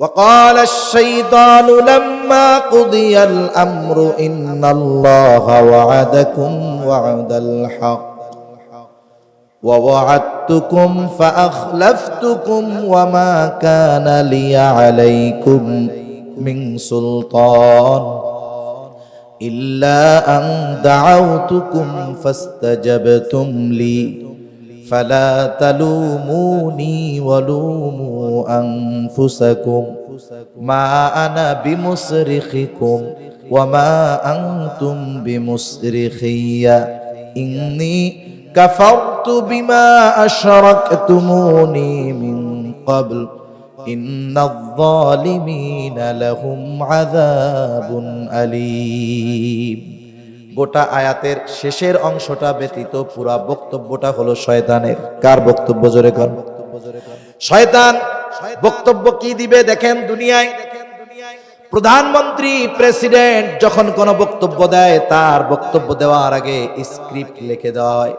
وقال الشيطان لما قضي الأمر إن الله وعدكم وعد الحق ووعدتكم فأخلفتكم وما كان لي عليكم من سلطان إلا أن دعوتكم فاستجبتم لي فلا تلوموني ولوموا أنفسكم ما أنا بمصرخكم وما أنتم بمصرخي إني كفرت بما أشركتموني من قبل إن الظالمين لهم عذاب أليم। গোটা আয়াতের শেষের অংশটা ব্যতীত পুরা বক্তব্যটা হলো শয়তানের। কার বক্তব্য? জোরে কর। শয়তান বক্তব্য কি দিবে দেখেন। দুনিয়ায় প্রধানমন্ত্রী, প্রেসিডেন্ট যখন কোন বক্তব্য দেয়, তার বক্তব্য দেওয়ার আগে স্ক্রিপ্ট লিখে দেয়।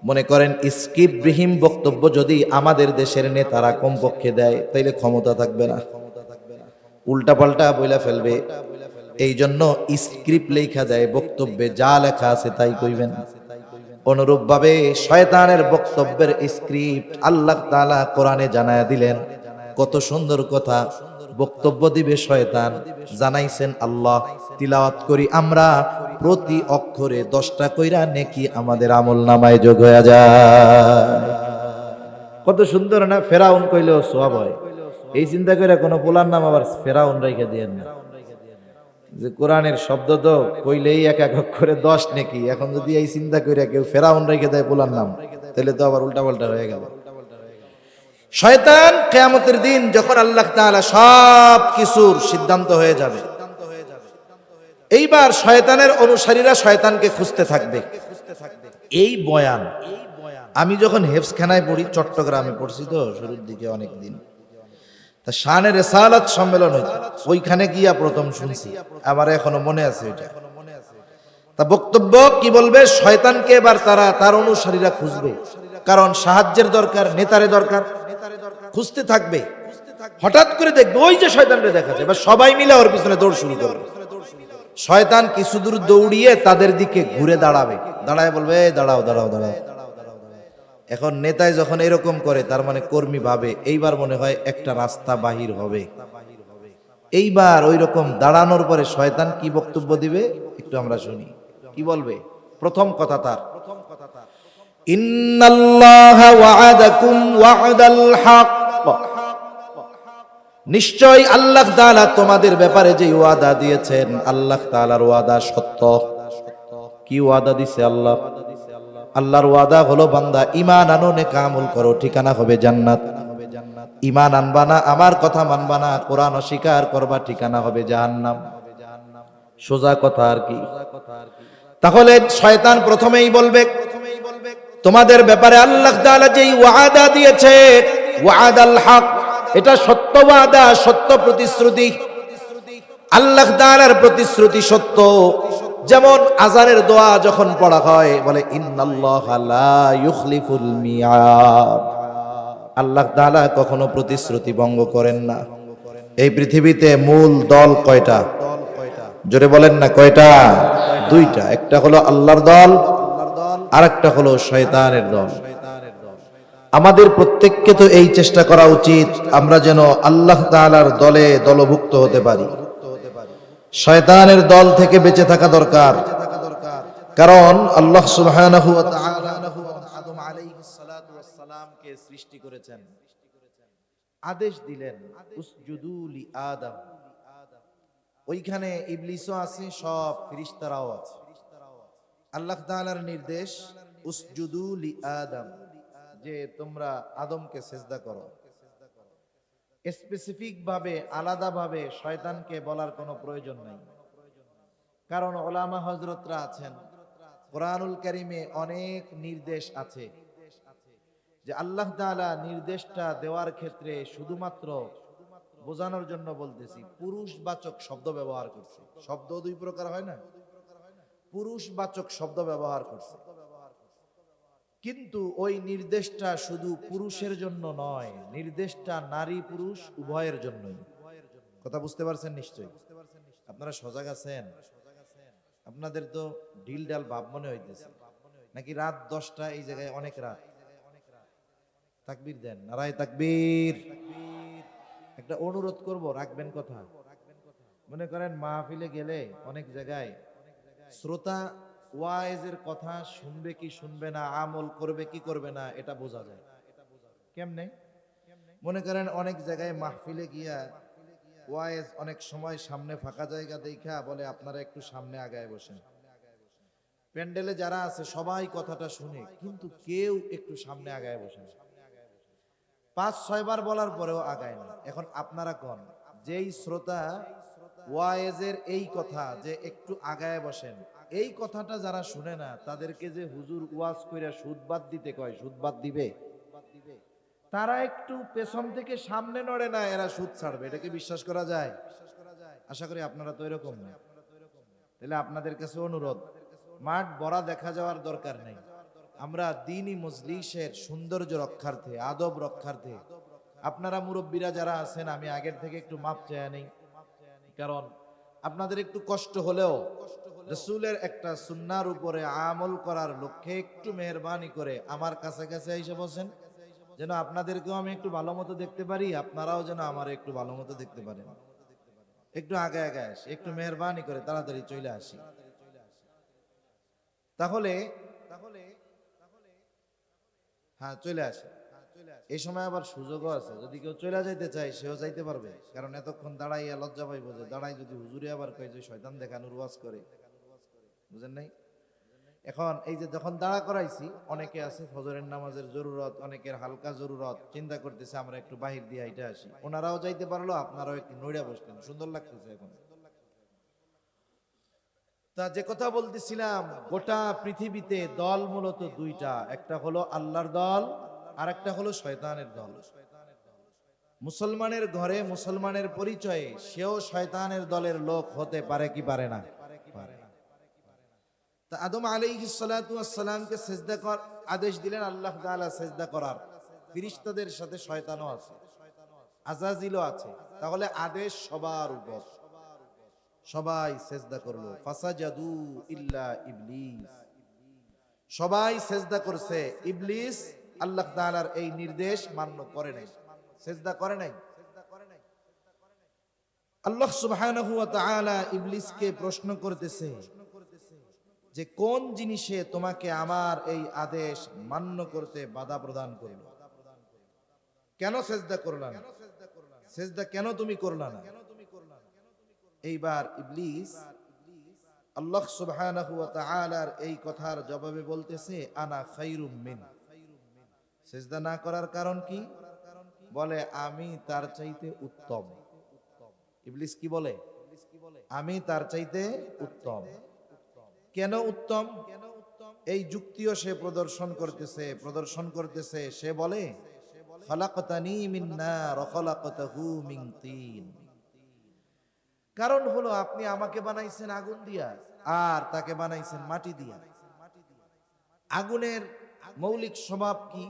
মনে করেন স্ক্রিপ্টবিহীন বক্তব্য যদি আমাদের দেশের নেতারা কমপক্ষে দেয়, তাইলে ক্ষমতা থাকবে না, উল্টাপাল্টা বইলা ফেলবে। এই জন্য স্ক্রিপ্ট লেখা দেয়, বক্তব্যে যা লেখা আছে তাই কইবেন। অনুরূপ ভাবে শয়তানের বক্তব্যের স্ক্রিপ্ট আল্লাহ তাআলা কোরআনে জানায়া দিলেন। কত সুন্দর কথা বক্তব্য দিবে শয়তান, জানাইছেন আল্লাহ। তিলাওয়াত করি আমরা, প্রতি অক্ষরে 10টা কইরা নেকি আমাদের আমল নামায় যোগ হয়ে যায়। কত সুন্দর না? ফেরাউন কইলেও সওয়াব হয়। এই চিন্তা করে কোন পোলার নাম আবার ফেরাউন রেখে দিয়েন না, যে কোরআনের শব্দ তো কইলেই এক এক করে 10 নেকি। এখন যদি এই চিন্তা কইরা কেউ ফেরাউন রেখে দেয় পোলার নাম, তাহলে তো আবার উল্টাপাল্টা হয়ে গেল। শয়তান কিয়ামতের দিন যখন আল্লাহ তাআলা সব কিছুর সিদ্ধান্ত হয়ে যাবে, এইবার শয়তানের অনুসারীরা শয়তানকে খুঁজতে থাকবে। এই বয়ান আমি যখন হেফজখানায় পড়ি, চট্টগ্রামে পড়ছি তো শুরুর দিকে অনেক দিন, তা শানে রিসালাত সম্মেলন হইতো, ওইখানে গিয়া প্রথম শুনছি, আমার এখনো মনে আছে ওইটা। তা বক্তব্য কি বলবে? শয়তানকে এবার তার অনুসারীরা খুঁজবে, কারণ সাহায্যের দরকার, নেতারে দরকার, খুঁজতে থাকবে। হঠাৎ করে দেখবে ওই যে শয়তানরে দেখা যায়, এবার সবাই মিলে ওর পিছনে দৌড় শুরু করবে। শয়তান কিছু দূর দৌড়িয়ে তাদের দিকে ঘুরে দাঁড়াবে, দাঁড়ায় বলবে দাঁড়াও দাঁড়াও দাঁড়াও। এখন নেতায় যখন এরকম করে, তার মানে কর্মী ভাবে এইবার মনে হয় একটা রাস্তা বাহির হবে। এইবার ওই রকম দাঁড়ানোর পরে শয়তান কি বক্তব্য দিবে একটু আমরা শুনি। কি বলবে? প্রথম কথা তার, ইন্নাল্লাহা ওয়া'আদাকুম ওয়া'দাল হক, নিশ্চয় আল্লাহ তাআলা তোমাদের ব্যাপারে যে ওয়াদা দিয়েছেন, আল্লাহ তাআলার ওয়াদা সত্য। কি ওয়াদা দিছে আল্লাহ? আল্লাহর ওয়াদা হলো বান্দা ঈমান আনো, নেক আমল করো, ঠিকানা হবে জান্নাত। ঈমান আনবা না, আমার কথা মানবা না, কোরআন অস্বীকার করবা, ঠিকানা হবে জাহান্নাম। সোজা কথা আর কি। তাহলে শয়তান প্রথমেই বলবে তোমাদের ব্যাপারে আল্লাহ তাআলা যেই ওয়াদা দিয়েছে, ওয়াদাল হক, এটা সত্য ওয়াদা, সত্য প্রতিশ্রুতি। আল্লাহ তাআলার প্রতিশ্রুতি সত্য। যেমন আযানের দোয়া যখন পড়া হয়, বলে ইন্নাল্লাহা লা ইউখলিফুল মিআদ, আল্লাহ তাআলা কখনো প্রতিশ্রুতি ভঙ্গ করেন না। এই পৃথিবীতে মূল দল কয়টা? জোরে বলেন না কয়টা? দুইটা। একটা হলো আল্লাহর দল, আর একটা হলো শয়তানের দল। আমাদের প্রত্যেককে তো এই চেষ্টা করা উচিত আমরা যেন আল্লাহ তাআলার দলে দলভুক্ত হতে পারি। শয়তানের দল থেকে বেঁচে থাকা দরকার, কারণ আল্লাহ সুবহানাহু ওয়া তাআলা আদম আলাইহিস সালাতু ওয়াস সালামকে সৃষ্টি করেছেন, আদেশ দিলেন উসজুদু লি আদম। ওইখানে ইবলিসও আছে, সব ফেরেশতারাও আছে। আল্লাহ তাআলার নির্দেশ উসজুদু লি আদম, যে তোমরা আদমকে সিজদা করো। স্পেসিফিক ভাবে আলাদা ভাবে শয়তানকে বলার কোনো প্রয়োজন নাই, কারণ উলামা হযরতরা আছেন, কোরআনুল কারীমে অনেক নির্দেশ আছে যে আল্লাহ তাআলা নির্দেশটা দেওয়ার ক্ষেত্রে শুধুমাত্র বোঝানোর জন্য বলতেছি, পুরুষবাচক শব্দ ব্যবহার করছে। শব্দ দুই প্রকার হয় না? পুরুষবাচক শব্দ ব্যবহার করছে। কিন্তু ওই নির্দেশটা শুধু পুরুষের জন্য নয়, নির্দেশটা নারী পুরুষ উভয়ের জন্যই। কথা বুঝতে পারছেন নিশ্চয়ই? আপনারা সজাগ আছেন? আপনাদের তো ঢিল ঢাল ভাব মনে হইতেছে, নাকি রাত 10টা এই জায়গায় অনেক রাত? তাকবীর দেন, নারায়ে তাকবীর। একটা অনুরোধ করব, রাখবেন কথা। মনে করেন মাহফিলে গেলে অনেক জায়গায় শ্রোতা ওয়াইজের কথা শুনবে কি শুনবে না, আমল করবে কি করবে না, এটা বোঝা যায় কেমনে? মনে করেন অনেক জায়গায় মাহফিলে গিয়া ওয়াইজ অনেক সময় সামনে ফাঁকা জায়গা দেখা বলে আপনারা একটু সামনে আগায় বসেন। প্যান্ডেলে যারা আছে সবাই কথাটা শুনে, কিন্তু কেউ একটু সামনে আগায় বসেন। 5-6 বার বলার পরেও আগায় না। এখন আপনারা কোন, যেই শ্রোতা ওয়াইজের এই কথা যে একটু আগায় বসেন, এই কথাটা যারা শুনে না, তাদেরকে যে হুজুর ওয়াজ কইরা সুদবাদ দিতে কয়, সুদবাদ দিবে? তারা একটু পেছন থেকে সামনে নড়ে না, এরা সুদ ছাড়বে, এটাকে বিশ্বাস করা যায়? আশা করি আপনারা তো এরকম না। তাহলে আপনাদের কাছে অনুরোধ, মাঠ ভরা দেখা যাওয়ার দরকার নেই। আমরা দ্বীনি মজলিসের সৌন্দর্য রক্ষার্থে, আদব রক্ষার্থে আপনারা মুরব্বীরা যারা আছেন, আমি আগের থেকে একটু মাপ চেয়ে নেই। কারণ আপনাদের একটু কষ্ট হলেও রাসূলের একটা সুন্নাহর উপরে আমল করার লক্ষ্যে একটু মেহেরবানি করে আমার কাছে কাছে এসে বসেন, যেন আপনাদেরকেও আমি একটু ভালো মতো দেখতে পারি, আপনারাও যেন আমার একটু ভালো মতো দেখতে পারেন। একটু আগে আগে আসি, একটু মেহেরবানি করে তাড়াতাড়ি চলে আসি। তাহলে হ্যাঁ, চলে আসে। এই সময় আবার সুযোগও আছে, যদি কেউ চলে যাইতে চায় সেও যাইতে পারবে। কারণ এতক্ষণ দাঁড়াইয়া লজ্জা পাইবো যে দাঁড়াই যদি হুজুরে আবার কয় যে শয়তান দেখানোর ওয়াজ করে, বুঝেন নাই? এখন এই যে যখন দাঁড়া করাইছি, অনেকে আছে ফজরের নামাজের জরুরত, অনেকের হালকা জরুরত, চিন্তা করতেছে আমরা একটু বাহির দিয়ে হাইটা আসি। ওনারাও যাইতে পারলো, আপনারাও একটু নইড়া বসলেন, সুন্দর লাগতেছে এখন। তা যে কথা বলতেছিলাম, গোটা পৃথিবীতে দল মূলত দুইটা, একটা হলো আল্লাহর দল, আর একটা হলো শয়তানের দল। মুসলমানের ঘরে মুসলমানের পরিচয়ে সেও শয়তানের দলের লোক হতে পারে কি পারে না? পারে। তা আদম আলাইহিস সালাতু ওয়াস সালামকে সিজদা কর আদেশ দিলেন আল্লাহ তাআলা, সিজদা করার। ফেরেশতাদের সাথে শয়তানও আছে, আজাজিলও আছে। তাহলে আদেশ সবার উপর, সবাই সিজদা করলো। ফাসাজাদু ইল্লা ইবলিস, সবাই সিজদা করছে, ইবলিস আল্লাহ তাআলার এই নির্দেশ মান্য করে নাই, সিজদা করে নাই। আল্লাহ সুবহানাহু ওয়া তাআলা ইবলিসকে প্রশ্ন করতেছে যে কোন জিনিসে তোমাকে আমার এই আদেশ মান্য করতে বাধা প্রদান করলো? কেন সিজদা করলা না? সিজদা কেন তুমি করলা না? এইবার ইবলিস আল্লাহ সুবহানাহু ওয়া তাআলার এই কথার জবাবে বলতেছে, আনা খায়রুম মিন। সিজদা না করার কারণ কি? বলে আমি তার চাইতে উত্তম। ইবলিস কি বলে? আমি তার চাইতে উত্তম। কেন উত্তম? এই যুক্তিও সে প্রদর্শন করতেছে। সে বলে, খালাকতানি মিন নার ওয়া খালাকতাহু মিন তিন। কারণ হলো আপনি আমাকে বানাইছেন আগুন দিয়া, আর তাকে বানাইছেন মাটি দিয়া। আগুনের মৌলিক স্বভাব কি?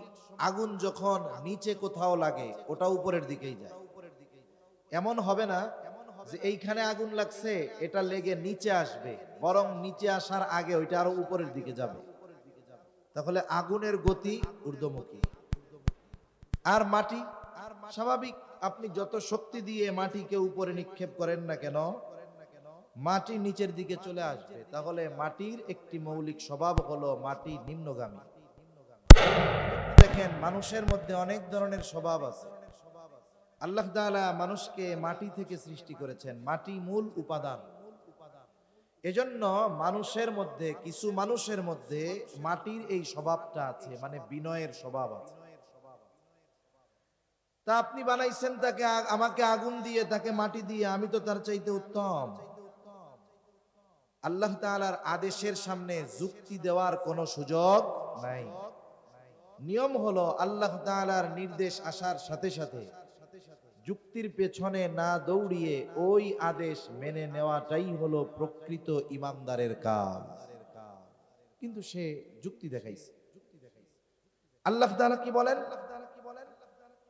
আগুন যখন নিচে কোথাও লাগে, ওটা উপরের দিকেই যায়। এমন হবে না যে এইখানে আগুন লাগছে, এটা লেগে নিচে আসবে, বরং নিচে আসার আগে ওইটা আরো উপরের দিকে যাবে। তাহলে আগুনের গতি ঊর্ধ্বমুখী। আর মাটি স্বাভাবিক, আপনি যত শক্তি দিয়ে মাটিকে উপরে নিক্ষেপ করেন না কেন, মাটি নিচের দিকে চলে আসবে। তাহলে মাটির একটি মৌলিক স্বভাব হলো মাটি নিম্নগামী। দেখেন মানুষের মধ্যে অনেক ধরনের স্বভাব আছে। আল্লাহ তাআলা মানুষকে মাটি থেকে সৃষ্টি করেছেন, মাটি মূল উপাদান। এজন্য কিছু মানুষের মধ্যে মাটির এই স্বভাবটা আছে, মানে বিনয়ের স্বভাব আছে। তা আপনি বানাইছেন তাকে, আমাকে আগুন দিয়ে, তাকে মাটি দিয়ে, আমি তো তার চাইতে উত্তম। আল্লাহ তাআলার আদেশের সামনে যুক্তি দেওয়ার কোনো সুযোগ নাই। নিয়ম হলো আল্লাহ তাআলার নির্দেশ আসার সাথে সাথে যুক্তির পেছনে না দৌড়িয়ে ওই আদেশ মেনে নেওয়াটাই হলো প্রকৃত ঈমানদারের কাজ। কিন্তু সে যুক্তি দেখাইছে। আল্লাহ তাআলা কি বলেন?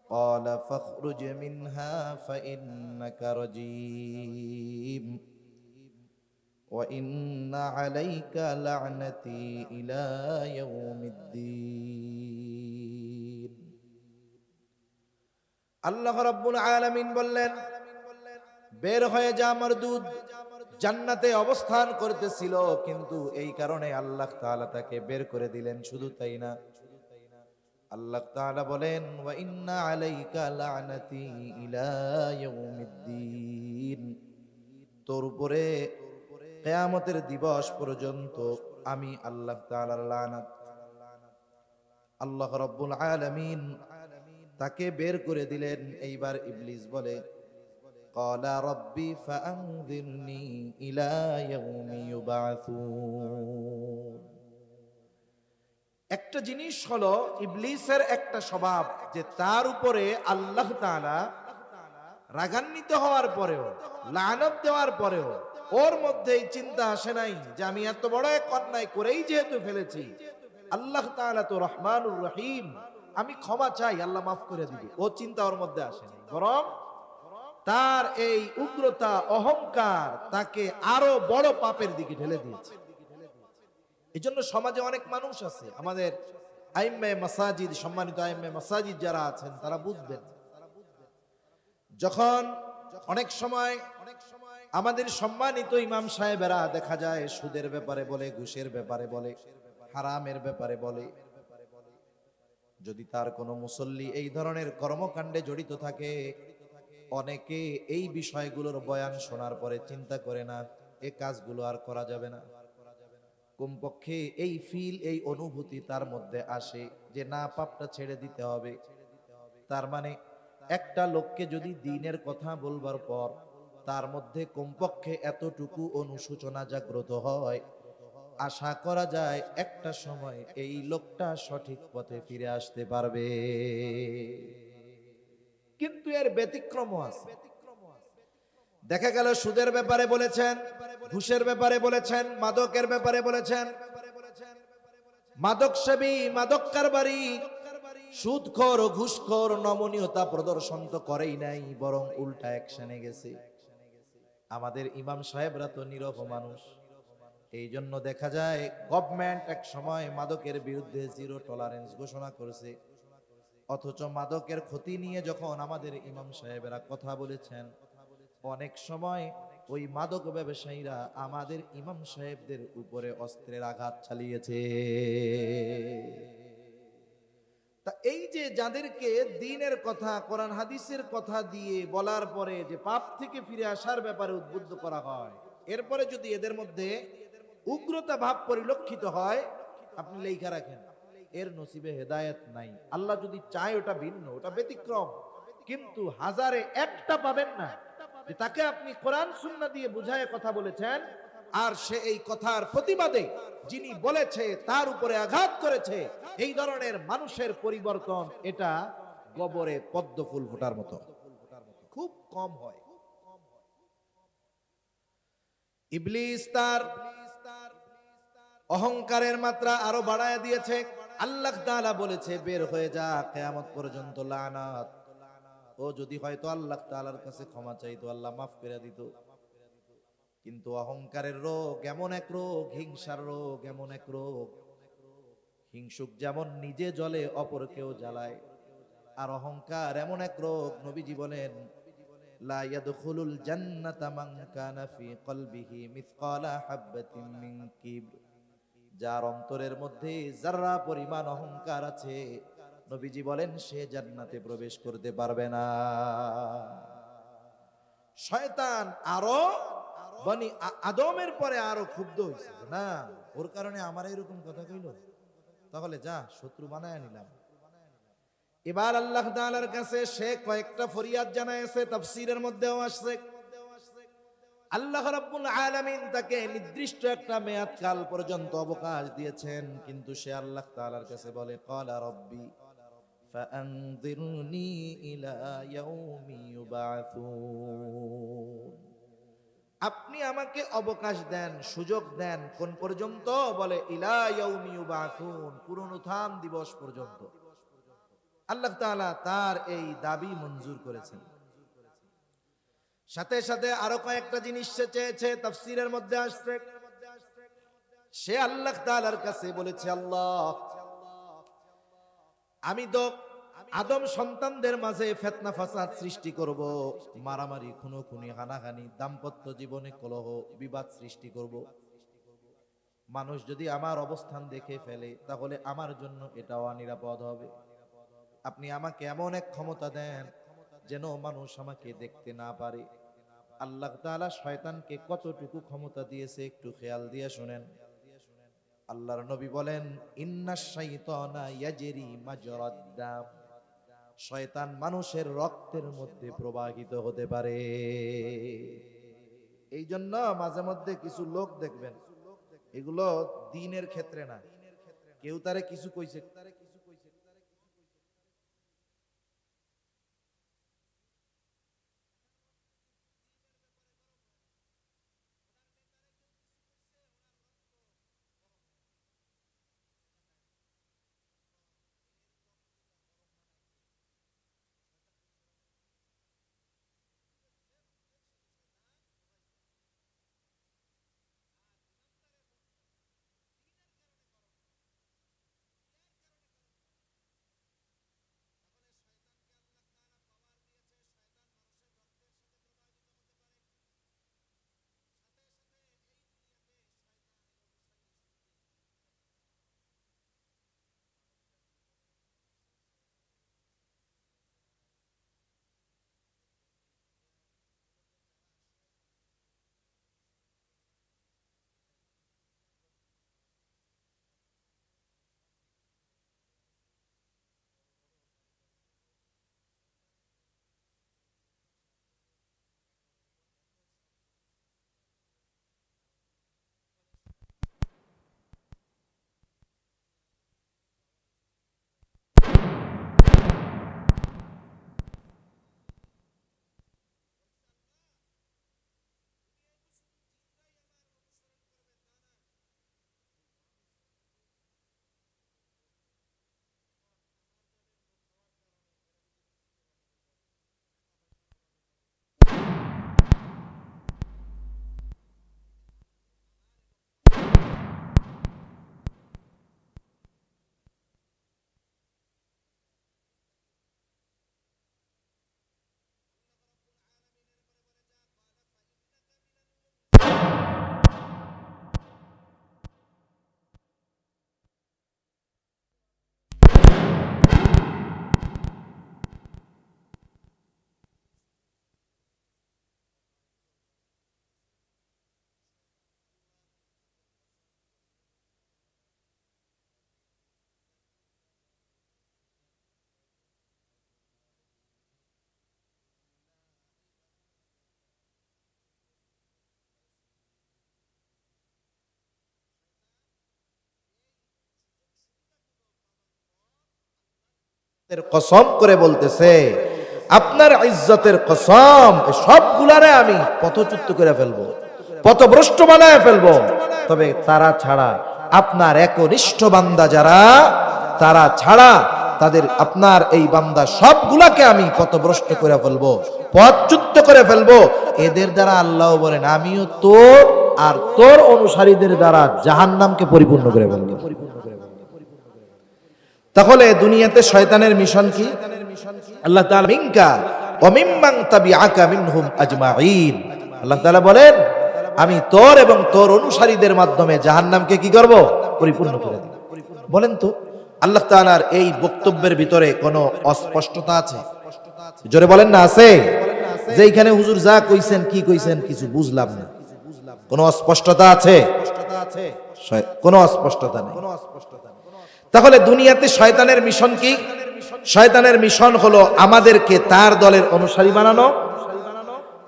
ক্বালা ফাখরুজ মিনহা ফাইন্নাকা রাজীম ওয়া ইন্না আলাইকা লা'নাতি ইলা ইয়াউমিদ্দিন। আল্লাহ রাব্বুল আলামিন বললেন, বের হয়ে যা মারদুদ। জান্নাতে অবস্থান করতেছিল, কিন্তু এই কারণে আল্লাহ তাআলা তাকে বের করে দিলেন। শুধু তাই না, আল্লাহ তাআলা বলেন, ওয়া ইন্না আলাইকা লা'নাতি ইলা ইয়াউমিদ্দিন, তোর উপরে কিয়ামতের দিবস পর্যন্ত আমি আল্লাহ তাআলার লানাত। আল্লাহ রাব্বুল আলামিন তাকে বের করে দিলেন। এইবার ইবলিস বলে, ক্বালা রাব্বি ফাআনযিরনি ইলা ইয়াউমি ইউবআসুন। একটা জিনিস হলো ইবলিসের একটা স্বভাব, যে তার উপরে আল্লাহ তাআলা রাগান্বিত হওয়ার পরেও, লানত দেওয়ার পরেও ওর মধ্যে এই চিন্তা আসে নাই যে আমি এত বড় এক অন্যায় করেই যেহেতু ফেলেছি, আল্লাহ তাআলা তো রহমানুর রহিম, আমি ক্ষমা চাই, আল্লাহ মাফ করে দিবে। ও চিন্তা ওর মধ্যে আসেনি, বরং তার এই উগ্রতা, অহংকার তাকে আরো বড় পাপের দিকে ঠেলে দিয়েছে। এই জন্য সমাজে অনেক মানুষ আছে, আমাদের আইম্মে মাসাজিদ, সম্মানিত আইম্মে মাসাজিদ যারা আছেন তারা বুঝবেন, যখন অনেক সময় আমাদের সম্মানিত ইমাম সাহেবেরা দেখা যায় সুদের ব্যাপারে বলে, ঘুষের ব্যাপারে বলে, হারামের ব্যাপারে বলে, যদি তার কোনো মুসল্লি এই ধরনের কর্মকাণ্ডে জড়িত থাকে, অনেকে এই বিষয়গুলোর বয়ান শোনার পরে চিন্তা করে না এ কাজগুলো আর করা যাবে না। কমপক্ষে এই ফিল, এই অনুভূতি তার মধ্যে আসে যে না, পাপটা ছেড়ে দিতে হবে। তার মানে একটা লোককে যদি দ্বীনের কথা বলবার পর তার মধ্যে কমপক্ষে এতটুকু অনুশোচনা জাগ্রত হয়, আশা করা যায় একটা সময় এই লোকটা সঠিক পথে ফিরে আসতে পারবে। কিন্তু এর ব্যতিক্রমও আছে। দেখা গেল সুদের ব্যাপারে বলেছেন, ঘুষের ব্যাপারে বলেছেন, মাদকের ব্যাপারে বলেছেন, মাদক সেবী, মাদক কারবারি, সুদখোর, ঘুষখোর নমনীয়তা প্রদর্শন তো করেই নাই, বরং উল্টা অ্যাকশনে গেছে। আমাদের ইমাম সাহেবরা তো নীরব মানুষ, এই জন্য দেখা যায় গভর্নমেন্ট এক সময় মাদকের বিরুদ্ধে জিরো টলারেন্স ঘোষণা করেছে, অথচ মাদকের ক্ষতি নিয়ে যখন আমাদের ইমাম সাহেবেরা কথা বলেছেন, অনেক সময় ওই মাদক ব্যবসায়ীরা আমাদের ইমাম সাহেবদের উপরে অস্ত্রের আঘাত চালিয়েছে। তা এই যে যাদেরকে দ্বীনের কথা, কোরআন হাদিসের কথা দিয়ে বলার পরে যে পাপ থেকে ফিরে আসার ব্যাপারে উদ্বুদ্ধ করা হয়, এরপরে যদি এদের মধ্যে উগ্রতা ভাব পরিলক্ষিত হয়, আপনি লেখা রাখেন এর নসিবে হেদায়েত নাই। আল্লাহ যদি চায় ওটা ভিন্ন, ওটা ব্যতিক্রম, কিন্তু হাজারে একটা পাবেন না যে তাকে আপনি কোরআন সুন্নাহ দিয়ে বুঝায় কথা বলেছেন, আর সে এই কথার প্রতিবাদে যিনি বলেছে তার উপরে আঘাত করেছে। এই ধরনের মানুষের পরিবর্তন এটা গোবরে পদ্ম ফুল ফোটার মতো, খুব কম হয়। ইবলিস তার অহংকারের মাত্রা আরো বাড়ায় দিয়েছে। আল্লাহ তাআলা বলেছে বের হয়ে যা, কিয়ামত পর্যন্ত লানাত। ও যদি হয়তো আল্লাহ তাআলার কাছে ক্ষমা চাইতো, আল্লাহ মাফ করে দিত। কিন্তু অহংকারের রোগ এমন এক রোগ, হিংসার রোগ এমন এক রোগ, হিংসুক যেমন নিজে জ্বলে অপরকেও জ্বালায়, আর অহংকার এমন এক রোগ, নবীজি বলেন লা ইয়াদখুলুল জান্নাতা মান কানা ফি কলবিহি মিসকালা হাববাতিন মিন কিবর। যার অন্তরের মধ্যে যারা পরিমাণ অহংকার আছে, নবীজি বলেন সে জান্নাতে প্রবেশ করতে পারবে না। শয়তান আরো বনি আদমের পরে আরো ক্ষুব্ধ হয়েছে, না ওর কারণে আমার এরকম কথা কইল, তাহলে যা শত্রু বানায় নিলাম। এবার আল্লাহ তাআলার কাছে সে কয়েকটা ফরিয়াদ জানাইছে, তাফসীরের মধ্যেও আসছে। আল্লাহ রাব্বুল আলামিন তাকে নির্দিষ্ট একটা মেয়াদ কাল পর্যন্ত অবকাশ দিয়েছেন, কিন্তু সে আল্লাহ তাআলার কাছে বলে ক্বালা রাব্বি ফাআনযিরনি ইলা ইয়াউমি ইউবআসুন। আপনি আমাকে অবকাশ দেন, সুযোগ দেন, কোন পর্যন্ত? বলে ইলা ইয়াউমি ইউবআসুন, পুনরুত্থান দিবস পর্যন্ত। আল্লাহ তাআলা তার এই দাবি মঞ্জুর করেছেন। সাথে সাথে আরো কয়েকটা জিনিস সে চেয়েছে, তাফসীরের মধ্যে আসছে। সে আল্লাহ তাআলার কাছে বলেছে, আল্লাহ, আমি তো আদম সন্তানদের মাঝে ফিতনা ফাসাদ সৃষ্টি করব, মারামারি, খুনোখুনি, হানাহানি, দাম্পত্য জীবনে কলহ বিবাদ সৃষ্টি করব। মানুষ যদি আমার অবস্থান দেখে ফেলে তাহলে আমার জন্য এটাও অনিরাপদ হবে। আপনি আমাকে এমন এক ক্ষমতা দেন যেন মানুষ আমাকে দেখতে না পারে। আল্লাহ তাআলা শয়তানকে কতটুকু ক্ষমতা দিয়েছে একটু খেয়াল দিয়ে শুনেন। আল্লাহর নবী বলেন, ইন্নাশ শাইতানা ইয়াজরি মাজরাদ দাম, শয়তান মানুষের রক্তের মধ্যে প্রবাহিত হতে পারে। এই জন্য মাঝে মধ্যে কিছু লোক দেখবেন, এগুলো দ্বীনের ক্ষেত্রে না, কেউ তারে কিছু কইছে, কসম করে বলতেছে, আপনার ইজ্জতের কসম, সবগুলারে আমি পথচ্যুত করে ফেলবো, পথভ্রষ্ট বানায় ফেলবো, তবে তারা ছাড়া, আপনার একনিষ্ঠ বান্দা যারা, তারা ছাড়া তাদের, আপনার এই বান্দা সবগুলাকে আমি পথভ্রষ্ট করে ফেলবো, পথচ্যুত করে ফেলবো। এদের দ্বারা আল্লাহ বলেন, আমিও তোর আর তোর অনুসারীদের দ্বারা জাহান্নামকে পরিপূর্ণ করে ফেলবো। তাহলে দুনিয়াতে শয়তানের মিশন কি? আল্লাহ তাআলা মিনকা ওয়া মিম্মান তাবিআকা মিনহুম আজমাইন, আল্লাহ তাআলা বলেন, আমি তোর এবং তোর অনুসারীদের মাধ্যমে জাহান্নামকে কি করব? পরিপূর্ণ করে দেব। বলেন তো, আল্লাহ তাআলার এই বক্তব্যের ভিতরে কোনো অস্পষ্টতা আছে? জোরে বলেন না, আছে? যে এখানে হুজুর যা কইছেন, কি কইছেন কিছু বুঝলাম না, কোনো অস্পষ্টতা আছে? কোনো অস্পষ্টতা নেই। তাহলে দুনিয়াতে শয়তানের মিশন কি? শয়তানের মিশন হলো আমাদেরকে তার দলের অনুসারী বানানো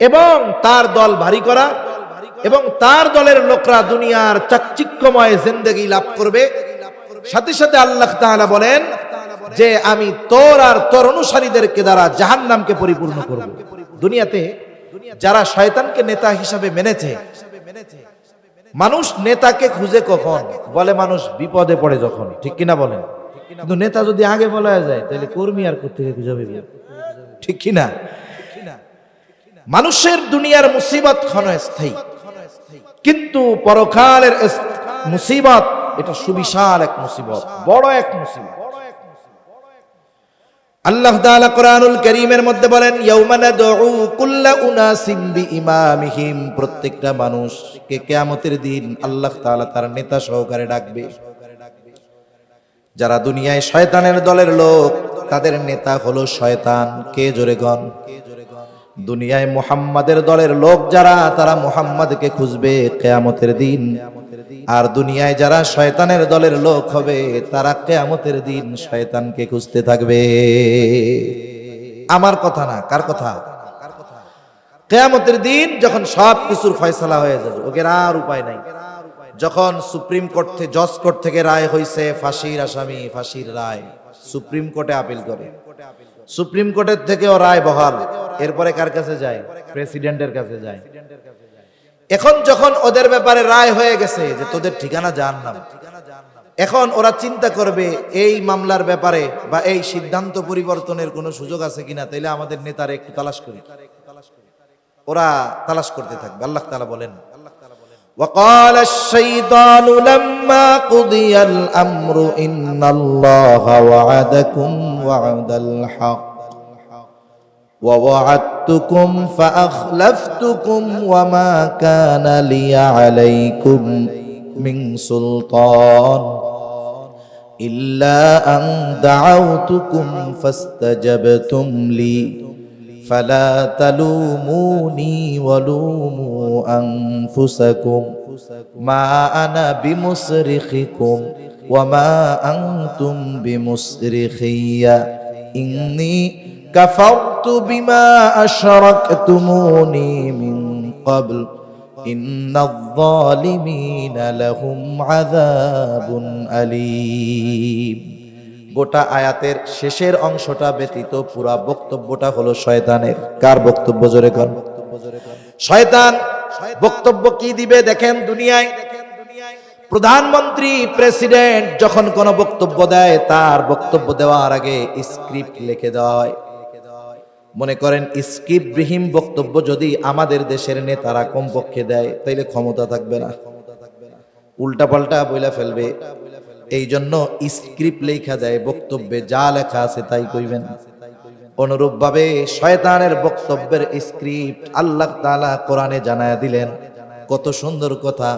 এবং তার দল ভারী করা, এবং তার দলের লোকরা দুনিয়ার চাকচিক্যময় জিন্দেগি লাভ করবে। সাথে সাথে আল্লাহ তাআলা বলেন যে আমি তোর আর তোর অনুসারীদেরকে দ্বারা জাহান্নামকে পরিপূর্ণ করব। দুনিয়াতে যারা শয়তানকে নেতা হিসাবে মেনেছে, মানুষ নেতাকে খুঁজে কখন? বলে মানুষ বিপদে পড়ে যখন, ঠিক কিনা বলেন? কিন্তু নেতা যদি আগে বলা যায় তাহলে কর্মী আর কোথেকে খুঁজে পাবে? ঠিক কিনা? মানুষের দুনিয়ার মুসিবত ক্ষণস্থায়ী, কিন্তু পরকালের মুসিবত এটা সুবিশাল এক মুসিবত, বড় এক মুসিবত। আল্লাহ তাআলা কোরআনুল কারীমের মধ্যে বলেন, ইয়াউমা নাদউ কুল্লা উনাসিম বিইমামিহিম, প্রত্যেকটা মানুষকে কিয়ামতের দিন আল্লাহ তাআলা তার নেতা সহকারে ডাকবে। যারা দুনিয়ায় শয়তানের দলের লোক, তাদের নেতা হলো শয়তান। কে জোরে গন? দুনিয়ায় মুহাম্মাদের দলের লোক যারা, তারা মুহাম্মাদকে খুঁজবে কিয়ামতের দিন। আর দুনিয়ায় যারা শয়তানের দলের লোক হবে, তারা কিয়ামতের দিন শয়তানকে খুঁজতে থাকবে। আমার কথা না, কার কথা? কিয়ামতের দিন যখন সব কিছুর ফয়সালা হয়ে যাবে, ওকে আর উপায় নাই। যখন সুপ্রিম কোর্ট থেকে, জজ কোর্ট থেকে রায় হইছে ফাঁসির আসামি, ফাঁসির রায় সুপ্রিম কোর্টে আপিল করে, সুপ্রিম কোর্টের থেকেও রায় বহাল, এরপরে কার কাছে যায়? প্রেসিডেন্টের কাছে যায়। এখন যখন ওদের ব্যাপারে রায় হয়ে গেছে যে তোদের ঠিকানা জাহান্নাম, এখন ওরা চিন্তা করবে এই মামলার ব্যাপারে বা এই সিদ্ধান্ত পরিবর্তনের কোনো সুযোগ আছে কিনা, তাইলে আমাদের নেতারে একটু তালাশ করি। ওরা তালাশ করতে থাকবে। আল্লাহ তাআলা বলেন, وقال الشيطان لما قضي الأمر إن الله وعدكم وعد الحق ووعدتكم فأخلفتكم وما كان لي عليكم من سلطان إلا أن دعوتكم فاستجبتم لي فلا تلوموني ولوموا أنفسكم ما أنا بمصرخكم وما أنتم بمصرخي إني كفرت بما أشركتموني من قبل إن الظالمين لهم عذاب أليم। গোটা আয়াতের শেষের অংশটা ব্যতীত পুরা বক্তব্যটা হলো শয়তানের। কার বক্তব্য? জোরে কর। শয়তান বক্তব্য কি দিবে দেখেন। দুনিয়ায় প্রধানমন্ত্রী, প্রেসিডেন্ট যখন কোন বক্তব্য দেয়, তার বক্তব্য দেওয়ার আগে স্ক্রিপ্ট লিখে দেওয়া হয়। মনে করেন স্ক্রিপ্টবিহীন বক্তব্য যদি আমাদের দেশের নেতারা কমপক্ষে দেয়, তাইলে ক্ষমতা থাকবে না, উল্টাপাল্টা বইলা ফেলবে। এই জন্য স্ক্রিপ্ট লেখা দেয়, বক্তব্যে যা লেখা আছে তাই কইবেন। অনুরূপ ভাবে শয়তানের বক্তব্যের স্ক্রিপ্ট আল্লাহ তাআলা কোরআনে জানায়া দিলেন। কত সুন্দর কথা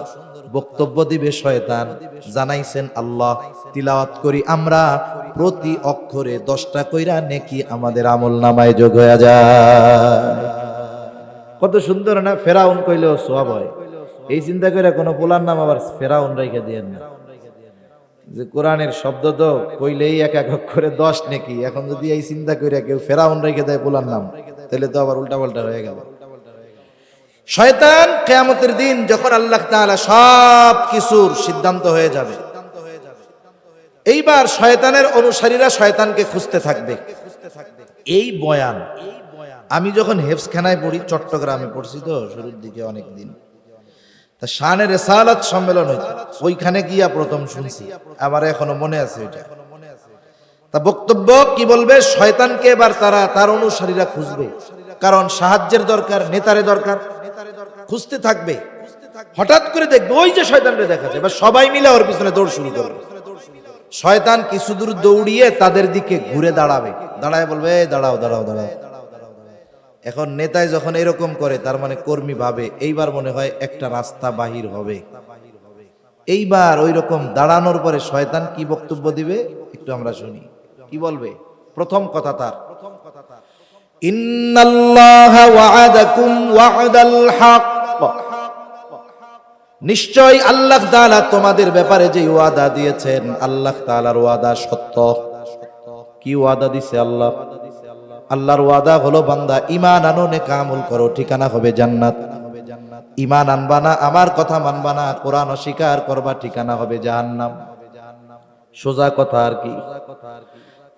বক্তব্য দিবে শয়তান, জানাইছেন আল্লাহ। তিলাওয়াত করি আমরা, প্রতি অক্ষরে 10টা কইরা নেকি আমাদের আমলনামায় যোগ হয়ে যায়। কত সুন্দর না? ফেরাউন কইলেও সওয়াব হয়। এই চিন্তা করে কোনো পোলার নাম আবার ফেরাউন রাইখা দিয়েন না, যে কোরআনের শব্দ তো কইলেই এক এক করে 10 নেকি। এখন যদি এই চিন্তা কইরা কেউ ফেরাউন রেখে দেয় পোলার নাম, তাহলে তো আবার উল্টাপাল্টা হয়ে গেল। শয়তান কিয়ামতের দিন যখন আল্লাহ তাআলা সব কিছুর সিদ্ধান্ত হয়ে যাবে, এইবার শয়তানের অনুসারীরা শয়তানকে খুঁজতে থাকবে। এই বয়ান আমি যখন হেফজখানায় পড়ি, চট্টগ্রামে পড়ছি তো শুরুর দিকে অনেক দিন, তা শানে রিসালাত সম্মেলন হইতো, ওইখানে গিয়া প্রথম শুনছি, আমার এখনো মনে আছে ওইটা। তা বক্তব্য কি বলবে? শয়তানকে এবার তার অনুসারীরা খুঁজবে, কারণ সাহায্যের দরকার, নেতারে দরকার, খুঁজতে থাকবে। হঠাৎ করে দেখবে ওই যে শয়তানরে দেখা যায়, এবার সবাই মিলে ওর পিছনে দৌড় শুরু করবে। শয়তান কিছু দূর দৌড়িয়ে তাদের দিকে ঘুরে দাঁড়াবে, দাঁড়ায় বলবে দাঁড়াও দাঁড়াও দাঁড়াও। এখন নেতায় যখন এরকম করে, তার মানে কর্মী ভাবে এইবার মনে হয় একটা রাস্তা বাহির হবে। এইবার ওই রকম দাঁড়ানোর পরে শয়তান কি বক্তব্য দিবে একটু আমরা শুনি। কি বলবে? প্রথম কথা তার, ইন্নাল্লাহা ওয়া'আদাকুম ওয়া'দাল হক, নিশ্চয় আল্লাহ তাআলা তোমাদের ব্যাপারে যে ওয়াদা দিয়েছেন, আল্লাহ তাআলার ওয়াদা সত্য। কি ওয়াদা দিছে আল্লাহ? আল্লাহর ওয়াদা হলো বান্দা ঈমান আনো, নেক আমল করো, ঠিকানা হবে জান্নাত। ঈমান আনবা না, আমার কথা মানবা না, কোরআন অস্বীকার করবা, ঠিকানা হবে জাহান্নাম। সোজা কথা আর কি।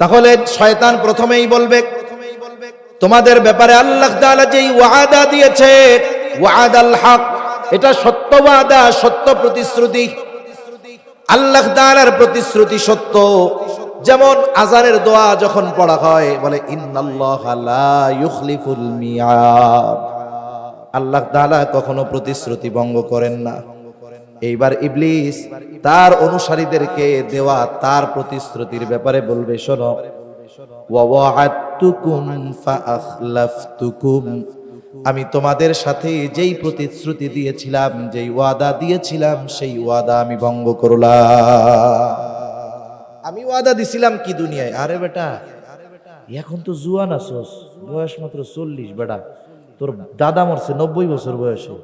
তাহলে শয়তান প্রথমেই বলবে তোমাদের ব্যাপারে আল্লাহ তাআলা যেই ওয়াদা দিয়েছে, ওয়াদাল হক, এটা সত্য ওয়াদা, সত্য প্রতিশ্রুতি। আল্লাহ তাআলার প্রতিশ্রুতি সত্য, যেমন আজানের দোয়া যখন পড়া হয় বলে ইন্নাল্লাহা লা ইউখলিফুল মিয়াদ, আল্লাহ তাআলা কখনো প্রতিশ্রুতি ভঙ্গ করেন না। এইবার ইবলিস তার অনুসারীদেরকে দেওয়া তার প্রতিশ্রুতির ব্যাপারে বলবে, শোনো, ওয়া ওয়া'আদতুকুম ফাআখলাফতুকুম, আমি তোমাদের সাথে যেই প্রতিশ্রুতি দিয়েছিলাম, যেই ওয়াদা দিয়েছিলাম, সেই ওয়াদা আমি ভঙ্গ করলাম। আমি ওয়াদা দিছিলাম কি দুনিয়ায়, আরে বেটা এখন তো জুয়ান আছোস, বয়স মাত্র 40, বেটা তোর দাদা মরছে 90 বছর বয়সে,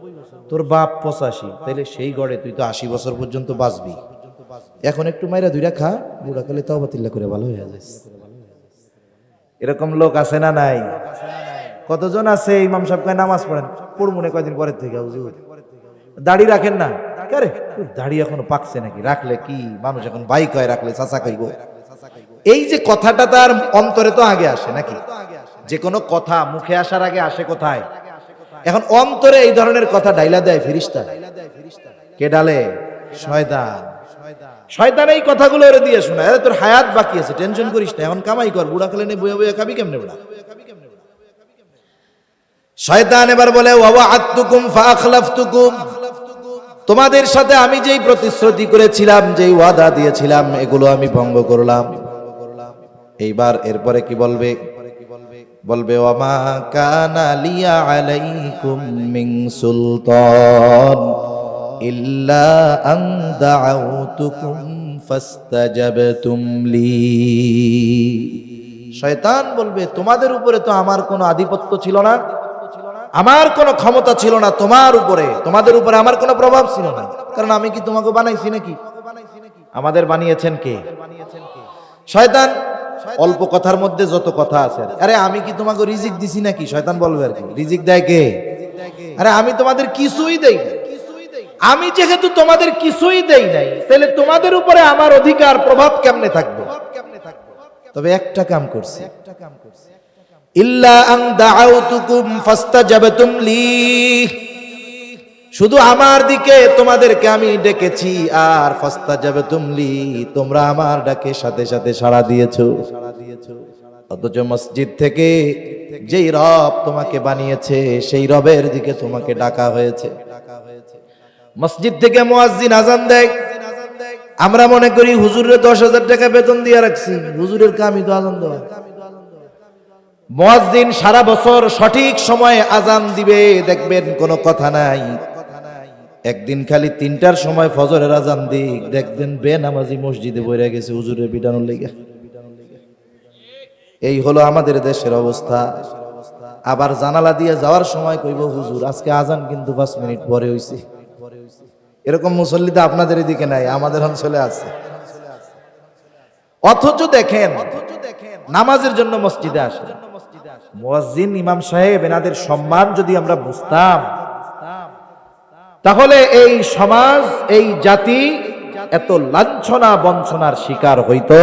তোর বাপ 85, তাইলে সেই গড়ে তুই তো 80 বছর পর্যন্ত বাঁচবি। এখন একটু মাইরা দুইটা খা, বুড়া কালে তওবাতিল্লাহ করে ভালো হয়ে যাস। এরকম লোক আছে না নাই? কতজন আছে ইমাম সাহেব কয় নামাজ পড়েন, পড়মুনে কয়দিন পরের থেকে হুজুর দাড়ি রাখেন না, আরে দাড়ি এখনো পাকছে নাকি, রাখলে কি মানুষ এখন ভাই কয়, রাখলে চাচা কইব। এই যে কথাটা তার অন্তরে তো আগে আসে নাকি? যে কোনো কথা মুখে আসার আগে আসে কোথায়? এখন অন্তরে এই ধরনের কথা ডাইলা দেয় ফেরেশতা। কে ডালে? শয়তান। শয়তান এই কথাগুলো ওরে দিয়ে শোনায়, আরে তোর হায়াত বাকি আছে, টেনশন করিস না, এখন কামাই কর, বুড়া কালে নে বইয়া বইয়া খাবি কেমনে বুড়া। শয়তান এবার বলে ওয়া ওয়া'আদতুকুম ফাআখলাফতুকুম, তোমাদের সাথে আমি যেই প্রতিশ্রুতি করেছিলাম, যেই ওয়াদা দিয়েছিলাম, এগুলো আমি ভঙ্গ করলাম। এইবার এরপরে কি বলবে? বলবে ওয়া মা কানা লিয়া আলাইকুম মিন সুলতান ইল্লা আন দাআউতুকুম ফাস্তাজাবতুম লি। শয়তান বলবে তোমাদের উপরে তো আমার কোনো আধিপত্য ছিল না, আমার কোনো ক্ষমতা ছিল না তোমার উপরে, তোমাদের উপরে আমার কোনো প্রভাব ছিল না, কারণ আমি কি তোমাকে বানাইছি নাকি? আমাদের বানিয়েছেন কে? শয়তান। অল্প কথার মধ্যে যত কথা আছে, আরে আমি কি তোমাকে রিজিক দিছি নাকি? শয়তান বলবে আর কি, রিজিক দেয় কে? আরে আমি তোমাদের কিছুই দেই না, আমি যেহেতু তোমাদের কিছুই দেই নাই, তাহলে তোমাদের উপরে আমার অধিকার প্রভাব কেমনে থাকবে? তবে একটা কাম করছি, ইল্লা আন দাআউতুকুম ফাস্তাজাবতুম লি, শুধু আমার দিকে তোমাদেরকে আমি ডেকেছি, আর ফাস্তাজাবতুম লি, তোমরা আমার ডাকে সাথে সাথে সাড়া দিয়েছো। অথচ মসজিদ থেকে যেই রব তোমাকে বানিয়েছে, সেই রবের দিকে তোমাকে ডাকা হয়েছে। মসজিদ থেকে মুয়াজ্জিন আজান দেয়, আমরা মনে করি হুজুরের 10,000 টাকা বেতন দিয়ে রাখছি, হুজুরের কামই তো আজান দেওয়া। মুয়াজ্জিন সারা বছর সঠিক সময়ে আজান দিবে, দেখবেন কোনো কথা নাই। একদিন খালি 3টার সময় ফজরের আজান দিক, দেখবেন বেনামাজি মসজিদে বইরা গেছে হুজুরের পিটানোর লেগে। এই হলো আমাদের দেশের অবস্থা। আবার জানালা দিয়ে যাওয়ার সময় কইব হুজুর আজকে আজান কিন্তু 5 মিনিট পরে হইছে। এরকম মুসল্লি তো আপনাদের এদিকে নাই, আমাদের অঞ্চলে আছে। অথচ দেখেন নামাজের জন্য মসজিদে আসে মুয়াজ্জিন, ইমাম সাহেব, এনাদের সম্মান যদি আমরা বুঝতাম, তাহলে এই সমাজ, এই জাতি এত লাঞ্ছনা বঞ্চনার শিকার হইতো।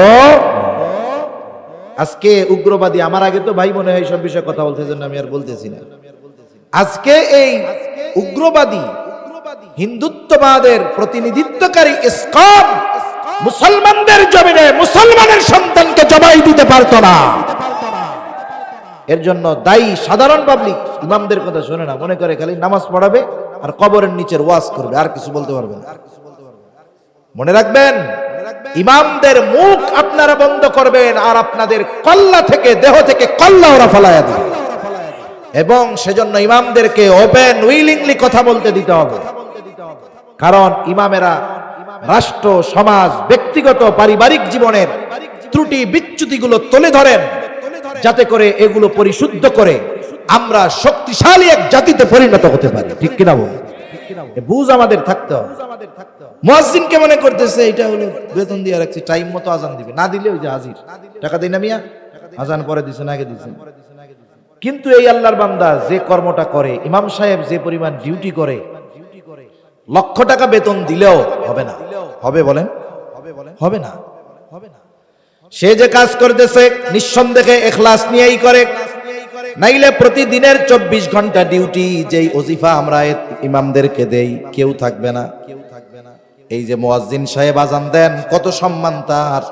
আজকে উগ্রবাদী, আমার আগে তো ভাই মনে হয় সব বিষয়ে কথা বলতে, জন্য আমি আর বলতেছি না। আজকে এই উগ্রবাদী হিন্দুত্ববাদের প্রতিনিধিত্বকারী ইসকন মুসলমানদের জমিনে মুসলমানের সন্তানকে জবাই দিতে পারতো না। এর জন্য দায়ী সাধারণ পাবলিক। ইমামদের কথা শোনে না, মনে করে খালি নামাজ পড়াবে আর কবরের নিচের ওয়াজ করবে, আর কিছু বলতে পারবে না। মনে রাখবেন, ইমামদের মুখ আপনারা বন্ধ করবেন, আর আপনাদের কল্লা থেকে, দেহ থেকে কল্লা ওরা ফলায়া দিবে। এবং সেজন্য ইমামদেরকে ওপেন উইলিংলি কথা বলতে দিতে হবে, কারণ ইমামেরা রাষ্ট্র, সমাজ, ব্যক্তিগত, পারিবারিক জীবনের ত্রুটি বিচ্যুতিগুলো তুলে ধরেন, যাতে করে এগুলো পরিশুদ্ধ করে আমরা শক্তিশালী এক জাতিতে পরিণত হতে পারি। ঠিক কিনা বল? বুঝ আমাদের থাকতে হবে। মুয়াজ্জিন কে মনে করতেছে এটা হলো বেতন দিয়ে রাখছি, টাইম মতো আজান দিবে, না দিলে ওই যে হাজির, টাকা দেই না মিয়া, আজান পরে দিছেন আগে দিছেন। কিন্তু এই আল্লাহর বান্দা যে কর্মটা করে, ইমাম সাহেব যে পরিমাণ ডিউটি করে, লক্ষ টাকা বেতন দিলেও হবে না। হবে বলেন? হবে না। সে যে কাজ করতেছে নিঃসন্দেহে ইখলাস নিয়েই করে, নাইলে প্রতিদিনের 24 ঘন্টা ডিউটি যেই ওজিফা আমরা ইমামদেরকে দেই, কেউ থাকবে না। এই যে মুয়াজ্জিন সাহেব আজান দেন, কত সম্মান তার,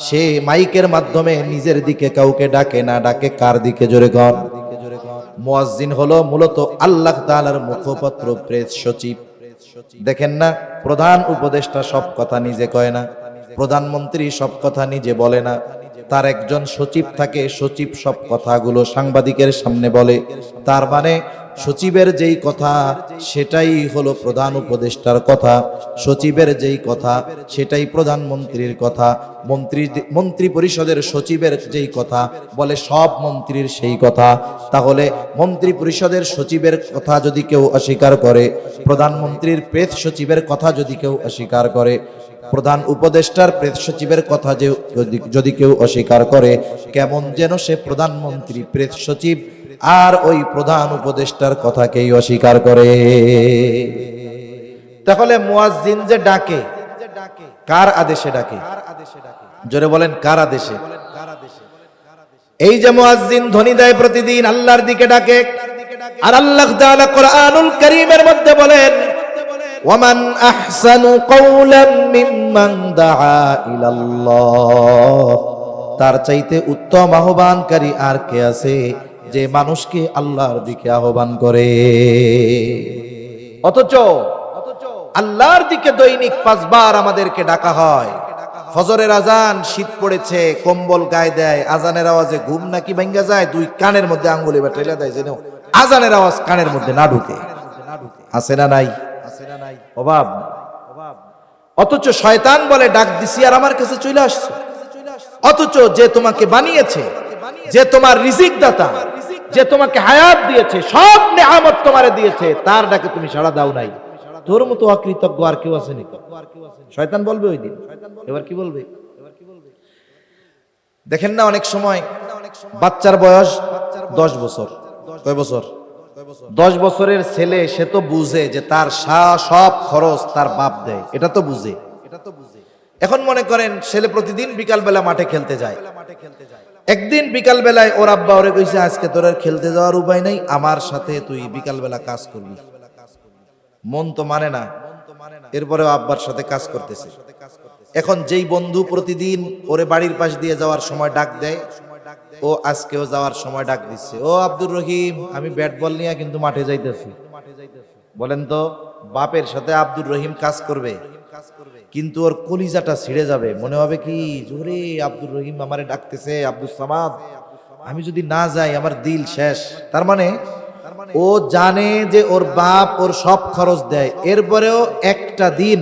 সে মাইকের মাধ্যমে নিজের দিকে কাউকে ডাকে না, ডাকে কার দিকে? জোরে কর। মুয়াজ্জিন হলো মূলত আল্লাহ তাআলার মুখপত্র, প্রেস সচিব। দেখেন না, প্রধান উপদেষ্টা সব কথা নিজে কয় না, প্রধানমন্ত্রী সব কথা নিজে বলে না, তার একজন সচিব থাকে, সচিব সব কথাগুলো সাংবাদিকের সামনে বলে। তার মানে সচিবের যেই কথা সেটাই হলো প্রধান উপদেষ্টার কথা, সচিবের যেই কথা সেটাই প্রধানমন্ত্রীর কথা, মন্ত্রী পরিষদের সচিবের যেই কথা বলে সব মন্ত্রীর সেই কথা। তাহলে মন্ত্রী পরিষদের সচিবের কথা যদি কেউ অস্বীকার করে, প্রধানমন্ত্রীর প্রেস সচিবের কথা যদি কেউ অস্বীকার করে, প্রধান উপদেষ্টার প্রেস সচিবের কথা যদি কেউ অস্বীকার করে, কেমন যেন সে প্রধানমন্ত্রী, প্রেস সচিব আর ওই প্রধান উপদেষ্টার কথাকেই অস্বীকার করে। তাহলে মুয়াজ্জিন যে ডাকে, কার আদেশে ডাকে? জোরে বলেন, কার আদেশে? এই যে মুয়াজ্জিন ধ্বনি দেয় প্রতিদিন, আল্লাহর দিকে ডাকে। আর আল্লাহ তাআলা কোরআনুল কারীমের মধ্যে বলেন, ওয়ামান আহসানু কাওলাম মিম্মান দাআ ইলাল্লাহ, তার চাইতে উত্তম আহ্বানকারী আর কে আছে যে মানুষকে আল্লাহর দিকে আহ্বান করে? অথচ আল্লাহর দিকে দৈনিক 5 বার আমাদেরকে ডাকা হয়। ফজরের আজান, শীত পড়েছে, কম্বল গায়ে দেয়, আজানের আওয়াজে ঘুম নাকি ভাঙ্গা যায়, 2 কানের মধ্যে আঙ্গুলে বা ঠেলে দেয় যেন আজানের আওয়াজ কানের মধ্যে না ঢুকে। আছে না নাই? অভাব। অথচ শয়তান বলে ডাক দিছি আর আমার কাছে চলে আসছে। অথচ যে তোমাকে বানিয়েছে, যে তোমার রিজিক দাতা, যে তোমাকে হায়াত দিয়েছে, সব নেয়ামত তোমারে দিয়েছে, তার ডাকে তুমি সাড়া দাও নাই। তোর মতো অকৃতজ্ঞ আর কেউ আছে নাকি? শয়তান বলবে ওই দিন। এবার কি বলবে? দেখেন না, অনেক সময় বাচ্চার বয়স 10 বছর। কয় বছর? 10 বছরের ছেলে, সে তো বুঝে যে তার সব খরচ তার বাপ দেয়, এটা তো বুঝে। এখন মনে করেন ছেলে প্রতিদিন বিকাল বেলা মাঠে খেলতে যায়। একদিন বিকাল বেলায় ওর আব্বা ওরে কইছে, আজকে তোর আর খেলতে যাওয়ার উপায় নাই, আমার সাথে তুই বিকাল বেলা কাজ করবি। মন তো মানে না, এরপরে আব্বার সাথে কাজ করতেছে। এখন যেই বন্ধু প্রতিদিন ওরে বাড়ির পাশ দিয়ে যাওয়ার সময় ডাক দেয়, ও আজকেও যাওয়ার সময় ডাক দিচ্ছে, ও আব্দুর রহিম, আমি ব্যাট বল নিয়ে কিন্তু মাঠে যাইতেছি। বলেন তো, বাপের সাথে আব্দুর রহিম কাজ করবে, কিন্তু ওর কলিজাটা ছিঁড়ে যাবে। মনে হবে কি, জোরে আব্দুর রহিম আমারে ডাকতেছে, আব্দুল সামাদ, আমি যদি না যাই আমার দিল শেষ। তার মানে ও জানে যে ওর বাপ ওর সব খরচ দেয়, এরপরেও একটা দিন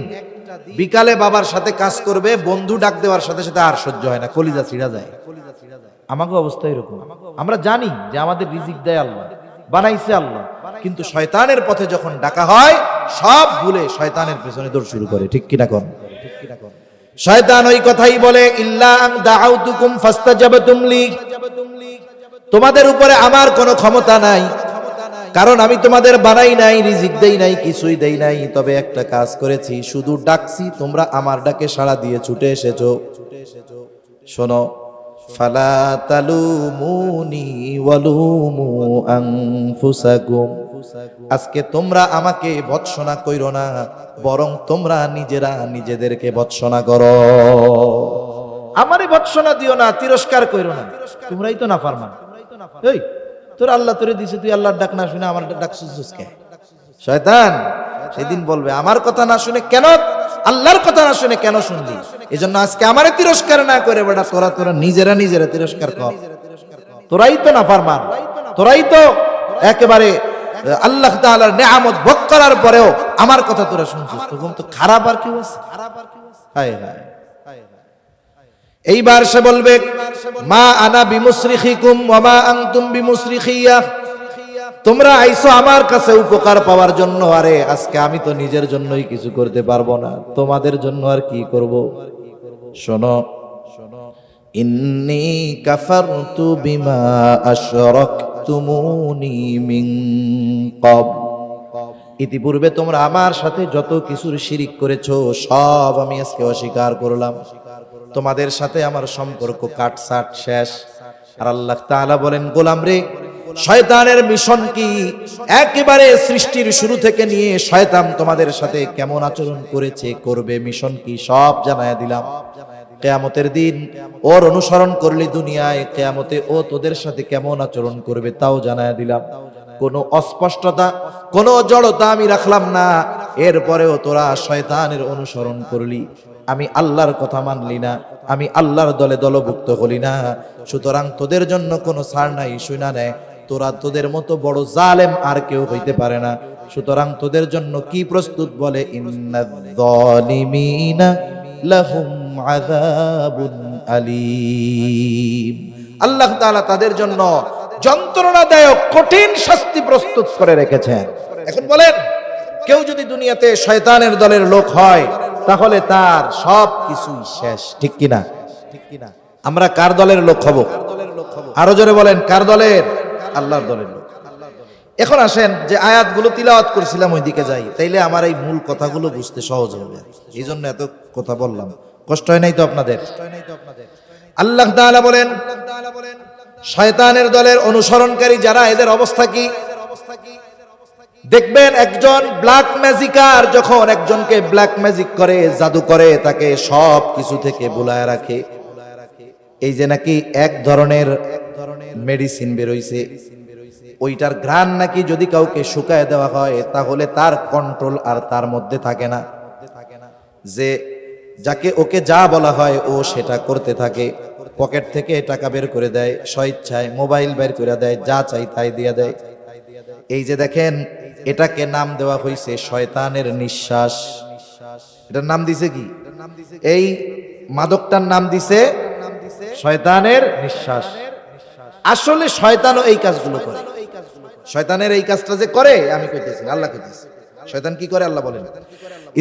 বিকালে বাবার সাথে কাজ করবে, বন্ধু ডাক দেওয়ার সাথে সাথে আর সহ্য হয় না, কলিজা ছিঁড়া যায়। আমাকে অবস্থা এরকম। আমরা জানি যে আমাদের রিজিক দেয় আল্লাহ, বানাইছে আল্লাহ, কিন্তু শয়তানের পথে যখন ডাকা হয় সব ভুলে শয়তানের পেছনে দৌড় শুরু করে। ঠিক কিনা কোন? শয়তান ওই কথাই বলে, ইল্লা আন দাআউতুকুম ফাস্তাজাবতুম লি, তোমাদের উপরে আমার কোনো ক্ষমতা নাই, কারণ আমি তোমাদের বানাই নাই, রিজিক দেই নাই, কিছুই দেই নাই, তবে একটা কাজ করেছি, শুধু ডাকছি, তোমরা আমার ডাকে সাড়া দিয়ে ছুটে এসেছো। শোনো, ফালা তালুমুনি ওয়ালুমু আনফুসাকুম, আজকে তোমরা আমাকে ভৎসনা কইরো না, বরং তোমরা নিজেরা নিজেদেরকে ভৎসনা করো। আমারে ভৎসনা দিও না, তিরস্কার কইরো না, তোমরাই তো নাফরমান। এই তোর আল্লাহ তোরে দিছে, তুই আল্লাহর ডাক না শুনে আমার ডাকছিস কেন? শয়তান সেদিন বলবে, আমার কথা না শুনে কেন, আল্লাহর কথা না শুনে কেন শুনলি? এজন্য আজকে আমারে তিরস্কার না করে বেটা তোরা নিজেরা তিরস্কার কর। তোরাই তো নাফরমান, তোরাই তো একেবারে আল্লাহ তাআলার নেয়ামত ভোগ করার পরেও আমার কথা তোরা শুনছিস, তখন তো খারাপ আর কি আছে? হায় হায়। এইবার সে বলবে, মা আনা বিমুসরিখিকুম ওয়া মা আনতুম বিমুসরিখিয়া, তোমরা আইছো আমার কাছে উপকার পাওয়ার জন্য, আরে আজকে আমি তো নিজের জন্যই কিছু করতে পারবো না, তোমাদের জন্য আর কি করব? শোনো, ইন্নী কাফারতু বিমা আশরাকতুমুনি মিন ক্বাবল, ইতিপূর্বে তোমরা আমার সাথে যত কিছুর শিরিক করেছো সব আমি আজকে অস্বীকার করলাম, তোমাদের সাথে আমার সম্পর্ক কাটছাট শেষ। আর আল্লাহ তাআলা বলেন, গোলাম রে, শয়তানের মিশন কি, একেবারে সৃষ্টির শুরু থেকে নিয়ে শয়তান তোমাদের সাথে কেমন আচরণ করেছে, করবে, মিশন কি সব জানায়া দিলাম। কিয়ামতের দিন ওর অনুসরণ করলি দুনিয়ায়, কিয়ামতে ও তোদের সাথে কেমন আচরণ করবে তাও জানায় দিলাম। কোনো অস্পষ্টতা, কোনো জড়তা আমি রাখলাম না। এরপরেও তোরা শয়তানের অনুসরণ করলি, আমি আল্লাহর কথা মানলি না, আমি আল্লাহর দলে দলভুক্ত হলি না। সুতরাং তোদের জন্য কোনো ছাড় নাই, শুনা নেয় তোরা তোদের মতো বড় জালেম আর কেউ হইতে পারে না। সুতরাং তোদের জন্য কি প্রস্তুত বলে, ইন্নায-যালিমিনা লাহুম আযাবুন আলীম। আল্লাহ তাআলা তাদের জন্য যন্ত্রণাদায়ক কঠিন শাস্তি প্রস্তুত করে রেখেছেন। এখন বলেন, কেউ যদি দুনিয়াতে শয়তানের দলের লোক হয় তাহলে তার সব কিছুই শেষ, ঠিক কিনা? আমরা কার দলের লোক হব? আরো জোরে বলেন, কার দলের? আল্লাহর দলের লোক। এখন আসেন যে আয়াতগুলো তিলাওয়াত করেছিলাম ওই দিকে যাই, তাইলে আমার এই মূল কথাগুলো বুঝতে সহজ হবে। এই জন্য এত কথা বললাম, কষ্ট হয় নাই তো আপনাদের? আল্লাহ তাআলা বলেন, শয়তানের দলের অনুসরণকারী যারা, এদের অবস্থা কি? দেখবেন একজন ব্ল্যাক ম্যাজিকার যখন একজনকে ব্ল্যাক ম্যাজিক করে, জাদু করে, তাকে সব কিছু থেকে ভুলায় রাখে। এই যে নাকি এক ধরনের মেডিসিন বেরোইছে, ওইটার ঘ্রাণ নাকি যদি কাউকে শুকায় দেওয়া হয় তাহলে তার কন্ট্রোল আর তার মধ্যে থাকে না, যে যাকে ওকে যা বলা হয় ও সেটা করতে থাকে। পকেট থেকে টাকা বের করে দেয়, স্বেচ্ছায় মোবাইল বের করে দেয়, যা চাই তাই দিয়ে দেয়। এই যে দেখেন, এটাকে নাম দেওয়া হয়েছে শয়তানের নিঃশ্বাস। এটার নাম দিছে কি? এই মাদকটার নাম দিছে শয়তানের নিঃশ্বাস। আসলে শয়তানও এই কাজগুলো করে। শয়তানের এই কাজটা যে করে, আমি কইতেছি না, আল্লাহ কইতেছে। শয়তান কি করে আল্লাহ বলেন,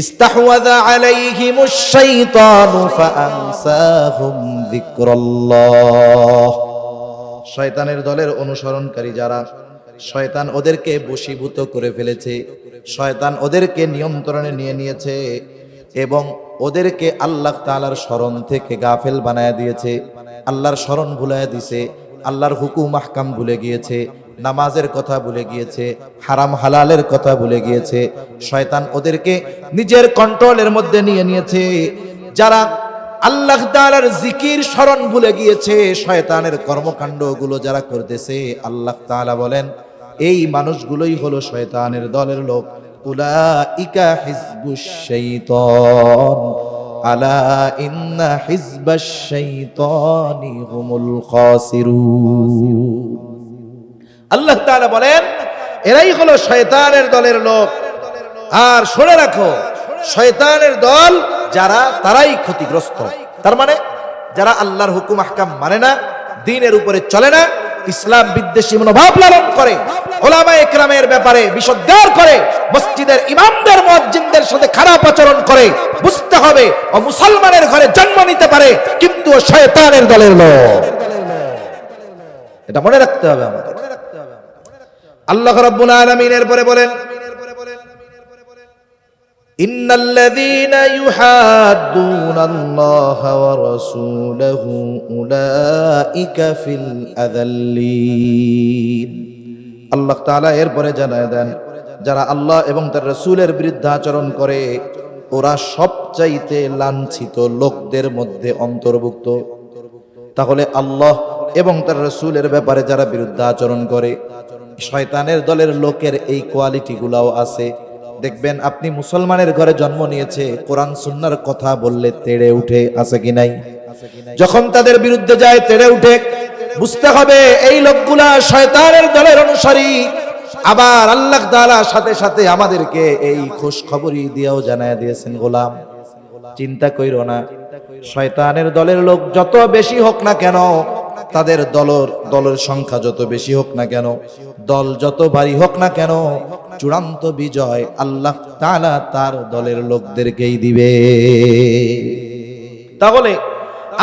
ইস্তাহওয়াযা আলাইহিমুশ শাইতানু ফাআনসাহুম যিকরাল্লাহ। শয়তানের দলের অনুসরণকারী যারা, শয়তান ওদেরকে বশীভূত করে ফেলেছে, শয়তান ওদেরকে নিয়ন্ত্রণে নিয়ে নিয়েছে এবং ওদেরকে আল্লাহ তাআলার স্মরণ থেকে গাফেল বানায় দিয়েছে। আল্লাহর স্মরণ ভুলায় দিয়েছে, আল্লাহর হুকুম আহকাম ভুলে গিয়েছে, নামাজের কথা ভুলে গিয়েছে, হারাম হালালের কথা ভুলে গিয়েছে। শয়তান ওদেরকে নিজের কন্ট্রোলের মধ্যে নিয়ে নিয়েছে। যারা আল্লাহ তাআলার জিকির স্মরণ ভুলে গিয়েছে, শয়তানের কর্মকাণ্ডগুলো যারা করতেছে, আল্লাহ তাআলা বলেন এই মানুষগুলোই হলো শয়তানের দলের লোক। উলাইকা হিজবুশ শাইতান আলা ইন্না হিজবাশ শাইতানি হুমুল খাসিরুন। আল্লাহ তাআলা বলেন এরাই হলো শয়তানের দলের লোক। আর শুনে রাখো, শয়তানের দল যারা, তারাই ক্ষতিগ্রস্ত। তার মানে যারা আল্লাহর হুকুম আহকাম মানে না, দ্বীনের উপরে চলে না, ইসলাম বিদ্বেষী মনোভাব লালন করে, উলামায়ে কেরামের ব্যাপারে বিষোদ্গার করে, মসজিদের ইমামদের মুয়াজ্জিনদের সাথে খারাপ আচরণ করে, বুঝতে হবে ও মুসলমানের ঘরে জন্ম নিতে পারে কিন্তু ও শয়তানের দলের লোক। এটা মনে রাখতে হবে আমাদের। আল্লাহ রাব্বুল আলামিন এরপরে বলেন, ইন্নাল্লাযীনা ইউহাদ্দুনাল্লাহা ওয়া রাসূলাহু উলাইকা ফিল আযাল্লিন। আল্লাহ তাআলা এরপরে জানায় দেন, যারা আল্লাহ এবং তার রাসূলের বিরুদ্ধে আচরণ করে ওরা সবচাইতে লাঞ্ছিত লোকদের মধ্যে অন্তর্ভুক্ত। তাহলে আল্লাহ এবং তার রাসূলের ব্যাপারে যারা বিরুদ্ধ আচরণ করে, শয়তানের দলের লোকের এই কোয়ালিটি গুলাও আছে। দেখবেন আপনি মুসলমানের ঘরে জন্ম নিয়েছে, কোরআন সুন্নাহর কথা বললে তেড়ে উঠে, আছে কি নাই? যখন তাদের বিরুদ্ধে যায় তেড়ে উঠে। বুঝতে হবে এই লোকগুলা শয়তানের দলের অনুসারী। আবার আল্লাহ তাআলা সাথে সাথে আমাদেরকে এই খুশ খবরই দিয়েও জানায় দিয়েছেন, গোলাম চিন্তা কইরো না, শয়তানের দলের লোক যত বেশি হোক না কেন, তাদের দলের সংখ্যা যত বেশি হোক না কেন, দল যত ভারী হোক না কেন, চূড়ান্ত বিজয় আল্লাহ তাআলা তার দলের লোকদেরকেই দিবে। তাহলে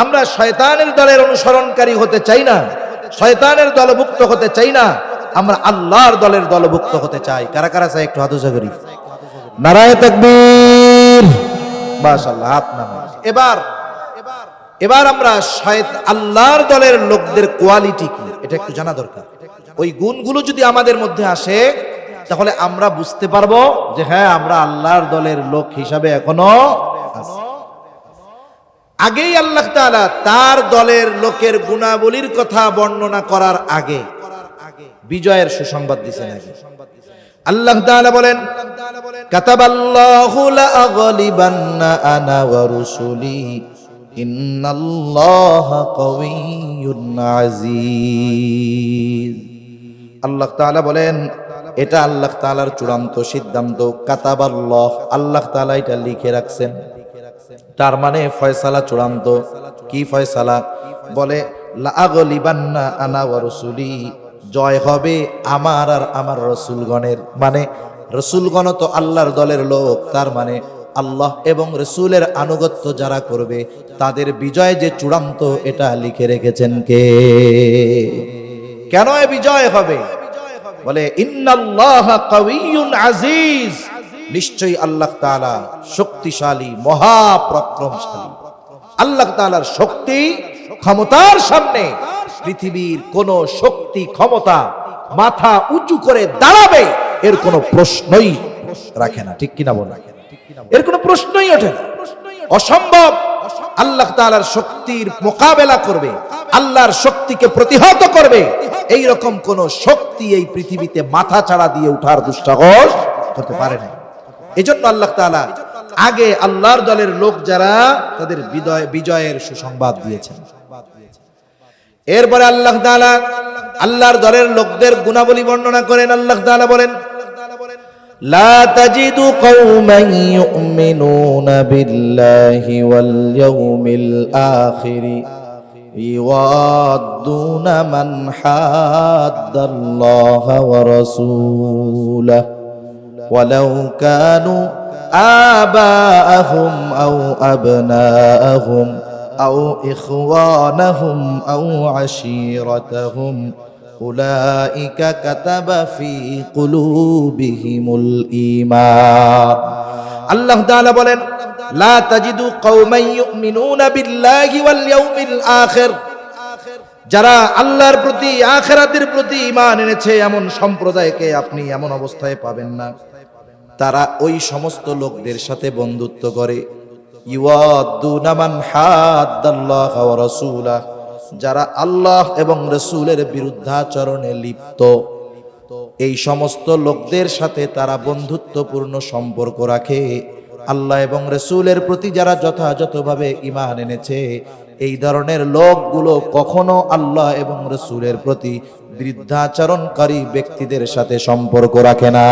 আমরা শয়তানের দলের অনুসরণকারী হতে চাই না, শয়তানের দলভুক্ত হতে চাই না, আমরা আল্লাহর দলের দলভুক্ত হতে চাই। কারা কারা চাই একটু হাত উঁচু করি, নারায়ে তাকবীর, মাশাআল্লাহ, হাত নামান। এবার আমরা আল্লাহর দলের লোকদের কোয়ালিটি কি এটা একটু জানা দরকার। ওই গুণগুলো যদি আমাদের মধ্যে আসে তাহলে আমরা বুঝতে পারবো যে হ্যাঁ, আমরা আল্লাহর দলের লোক হিসাবে এখনো আছি। আগেই আল্লাহ তাআলা তার দলের লোকের গুণাবলীর কথা বর্ণনা করার আগে বিজয়ের সুসংবাদ দিয়েছেন। আগে আল্লাহ তাআলা বলেন, কাতাবাল্লাহু লাআগলিবান্না আনা ওয়া রুসুলি ইন্নাল্লাহা কাওয়িয়্যুন আজিজ। আল্লাহ তাআলা বলেন, এটা আল্লাহ তাআলার চূড়ান্ত সিদ্ধান্ত। কাতাবাল্লাহ, আল্লাহ তাআলা এটা লিখে রাখছেন। তার মানে ফয়সালা চূড়ান্ত। কি ফয়সালা? বলে লাআগলিবান্না আনা ওয়া রুসুলি, জয় হবে আমার আর আমার রসুলগণের। মানে রসুলগণ তো আল্লাহর দলের লোক, তার মানে আল্লাহ এবং রসুলের আনুগত্য যারা করবে তাদের বিজয় যে চূড়ান্ত, এটা লিখে রেখেছেন কে? কেন এ বিজয় হবে? বলে ইন্নাল্লাহা কাওয়িয়্যুন আজিজ, নিশ্চয়ই আল্লাহ তাআলা শক্তিশালী, মহাপরাক্রমশালী। আল্লাহ তাআলার শক্তি ক্ষমতার সামনে পৃথিবীর কোন শক্তি ক্ষমতা মাথা উঁচু করে দাঁড়াবে এর কোনো প্রশ্নই রাখে না। ঠিক কিনা বল? এর কোনো প্রশ্নই ওঠে না, অসম্ভব। আল্লাহ তাআলার শক্তির মোকাবেলা করবে, আল্লাহর শক্তিকে প্রতিহত করবে, এই রকম কোন শক্তি এই পৃথিবীতে মাথা চাড়া দিয়ে উঠার দুঃসাহস করতে পারে না। এজন্য আল্লাহ তাআলা আগে আল্লাহর দলের লোক যারা, তাদের বিজয়ের সুসংবাদ দিয়েছেন। এরপরে আল্লাহ তাআলা আল্লাহর দলের লোকদের গুণাবলী বর্ণনা করেন। আল্লাহ তাআলা বলেন, লা তাজিদু কওমান ইউমিনুনা বিল্লাহি ওয়াল ইয়াউমিল আখির ইওয়াদুনা মান হাদ্দাল্লাহা ওয়া রাসূলাহু ওয়ালাউ কানু আবাআহুম আও আবনাআহুম أو إخوانهم أو عشيرتهم أولئك كتب في قلوبهم الإيمان। الله تعالى বলেন, لا تجد قوما يؤمنون بالله واليوم الآخر, যারা আল্লাহর প্রতি আখিরাতের প্রতি ঈমান এনেছে এমন সম্প্রদায়কে আপনি এমন অবস্থায় পাবেন না। তারা ওই সমস্ত লোকদের সাথে বন্ধুত্ব করে, ইওয়াদুনা মান হাদ্দাল্লাহা ওয়া রাসূলাহু, যারা আল্লাহ এবং রাসূলের বিরুদ্ধাচরণে লিপ্ত, এই সমস্ত লোকদের সাথে তারা বন্ধুত্বপূর্ণ সম্পর্ক রাখে। আল্লাহ এবং রাসূলের প্রতি যারা যথাযথভাবে ঈমান এনেছে, এই ধরনের লোকগুলো কখনো আল্লাহ এবং রাসূলের প্রতি বিরুদ্ধাচরণকারী ব্যক্তিদের সাথে সম্পর্ক রাখে না।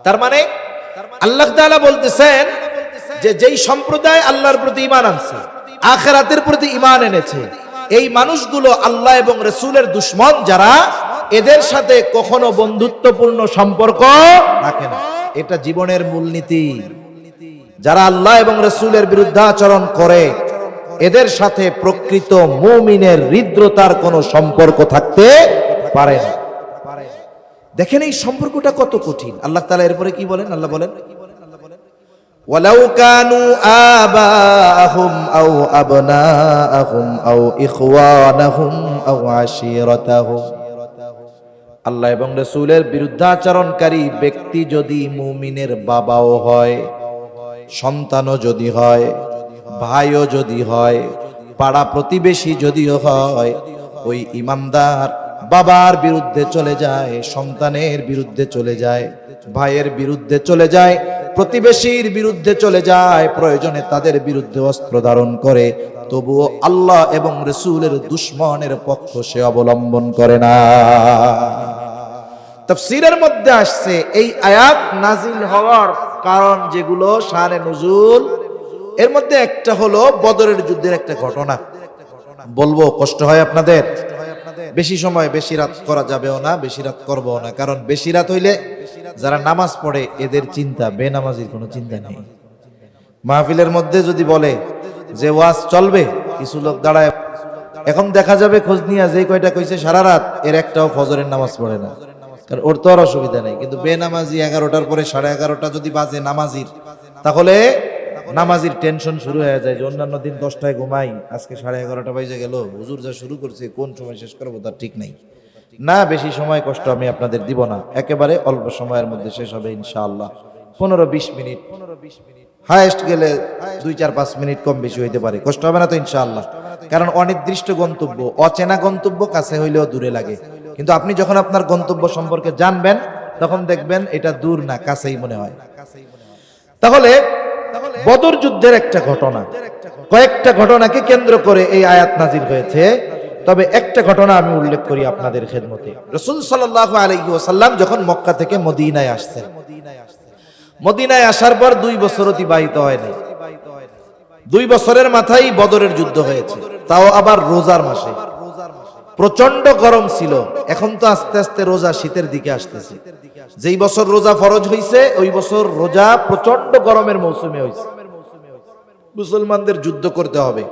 তার মানে আল্লাহ তাআলা বলতেছেন যে যেই সম্প্রদায় আল্লাহর প্রতি ঈমান আনছে, আখিরাতের প্রতি ঈমান এনেছে, এই মানুষগুলো আল্লাহ এবং রাসূলের দুশমন যারা, এদের সাথে কখনো বন্ধুত্বপূর্ণ সম্পর্ক রাখে না। এটা জীবনের মূলনীতি। যারা আল্লাহ এবং রাসূলের বিরুদ্ধাচরণ করে, এদের সাথে প্রকৃত মুমিনের হৃদ্রতার কোনো সম্পর্ক থাকতে পারে না। দেখেন এই সম্পর্কটা কত কঠিন। আল্লাহ তাআলা এরপরে কি বলেন? আল্লাহ বলেন, ওয়ালাউ কানু আবাআহুম আও আবনাআহুম আও ইখওয়ানাহুম আও আশীরাতাহুম, আল্লাহ এবং রাসূলের বিরুদ্ধাচরণকারী ব্যক্তি যদি মুমিনের বাবাও হয়, সন্তানও যদি হয়, ভাইও যদি হয়, পাড়া প্রতিবেশী যদিও হয়, ওই ঈমানদার বাবার বিরুদ্ধে চলে যায়, সন্তানের বিরুদ্ধে চলে যায়, ভাইয়ের বিরুদ্ধে চলে যায়, প্রতিবেশীর বিরুদ্ধে চলে যায়, প্রয়োজনে তাদের বিরুদ্ধে অস্ত্র ধারণ করে, তবুও আল্লাহ এবং রাসূলের দুশমনের পক্ষ সে অবলম্বন করে না। তাফসীরের মধ্যে আসছে এই আয়াত নাজিল হওয়ার কারণ যেগুলো, শানে নুজুল, এর মধ্যে একটা হলো বদরের যুদ্ধের একটা ঘটনা। বলবো কষ্ট হয় আপনাদের? বেশি সময় বেশি রাত করা যাবেও না, বেশি রাত করবো না, কারণ বেশি রাত হইলে যারা নামাজ পড়ে এদের চিন্তা, বেনামাজির কোনো চিন্তা নেই। মাহফিলের মধ্যে যদি বলে যে ওয়াজ চলবে, কিছু লোক দাঁড়ায়, এখন দেখা যাবে খোঁজ নিয়ে যে কয়টা কইছে সারা রাত, এর একটাও ফজরের নামাজ পড়ে না, কারণ ওর তো আর অসুবিধা নেই। কিন্তু বেনামাজি 11টার পরে 11:30 যদি বাজে নামাজির, তাহলে নামাজির টেনশন শুরু হয়ে যায় যে অন্যান্য দিন 10টায় ঘুমাই, আজকে 11:30 বাজে গেল, হুজুর যা শুরু করছে কোন সময় শেষ করবো তার ঠিক নাই। না, বেশি সময় কষ্ট আমি আপনাদের দিব না, একেবারে অল্প সময়ের মধ্যে শেষ হবে ইনশাআল্লাহ। 15-20 মিনিট হায়েস্ট গেলে 2-4-5 মিনিট কম বেশি হইতে পারে, কষ্ট হবে না তো ইনশাআল্লাহ। কারণ অনির্দিষ্ট গন্তব্য, অচেনা গন্তব্য কাছে হইলেও দূরে লাগে, কিন্তু আপনি যখন আপনার গন্তব্য সম্পর্কে জানবেন তখন দেখবেন এটা দূর না, কাছেই মনে হয়। তাহলে বদর যুদ্ধের একটা ঘটনা, কয়েকটা ঘটনাকে কেন্দ্র করে এই আয়াত নাজিল হয়েছে। তবে একটা ঘটনা আমি উল্লেখ করি আপনাদের খেদমতে। রাসূল সাল্লাল্লাহু আলাইহি ওয়াসাল্লাম যখন মক্কা থেকে মদিনায় আসছেন, মদিনায় আসার পর 2 বছর অতিবাহিত হয়নি। 2 বছরের মাথায় বদরের যুদ্ধ হয়েছে, তাও আবার রোজার মাসে। প্রচন্ড গরম ছিল। এখন তো আস্তে আস্তে রোজা শীতের দিকে আসতেছে। যেই বছর রোজা ফরজ হইছে ওই বছর রোজা প্রচন্ড গরমের মৌসুমে হইছে। মুসলমানদের যুদ্ধ করতে হবে।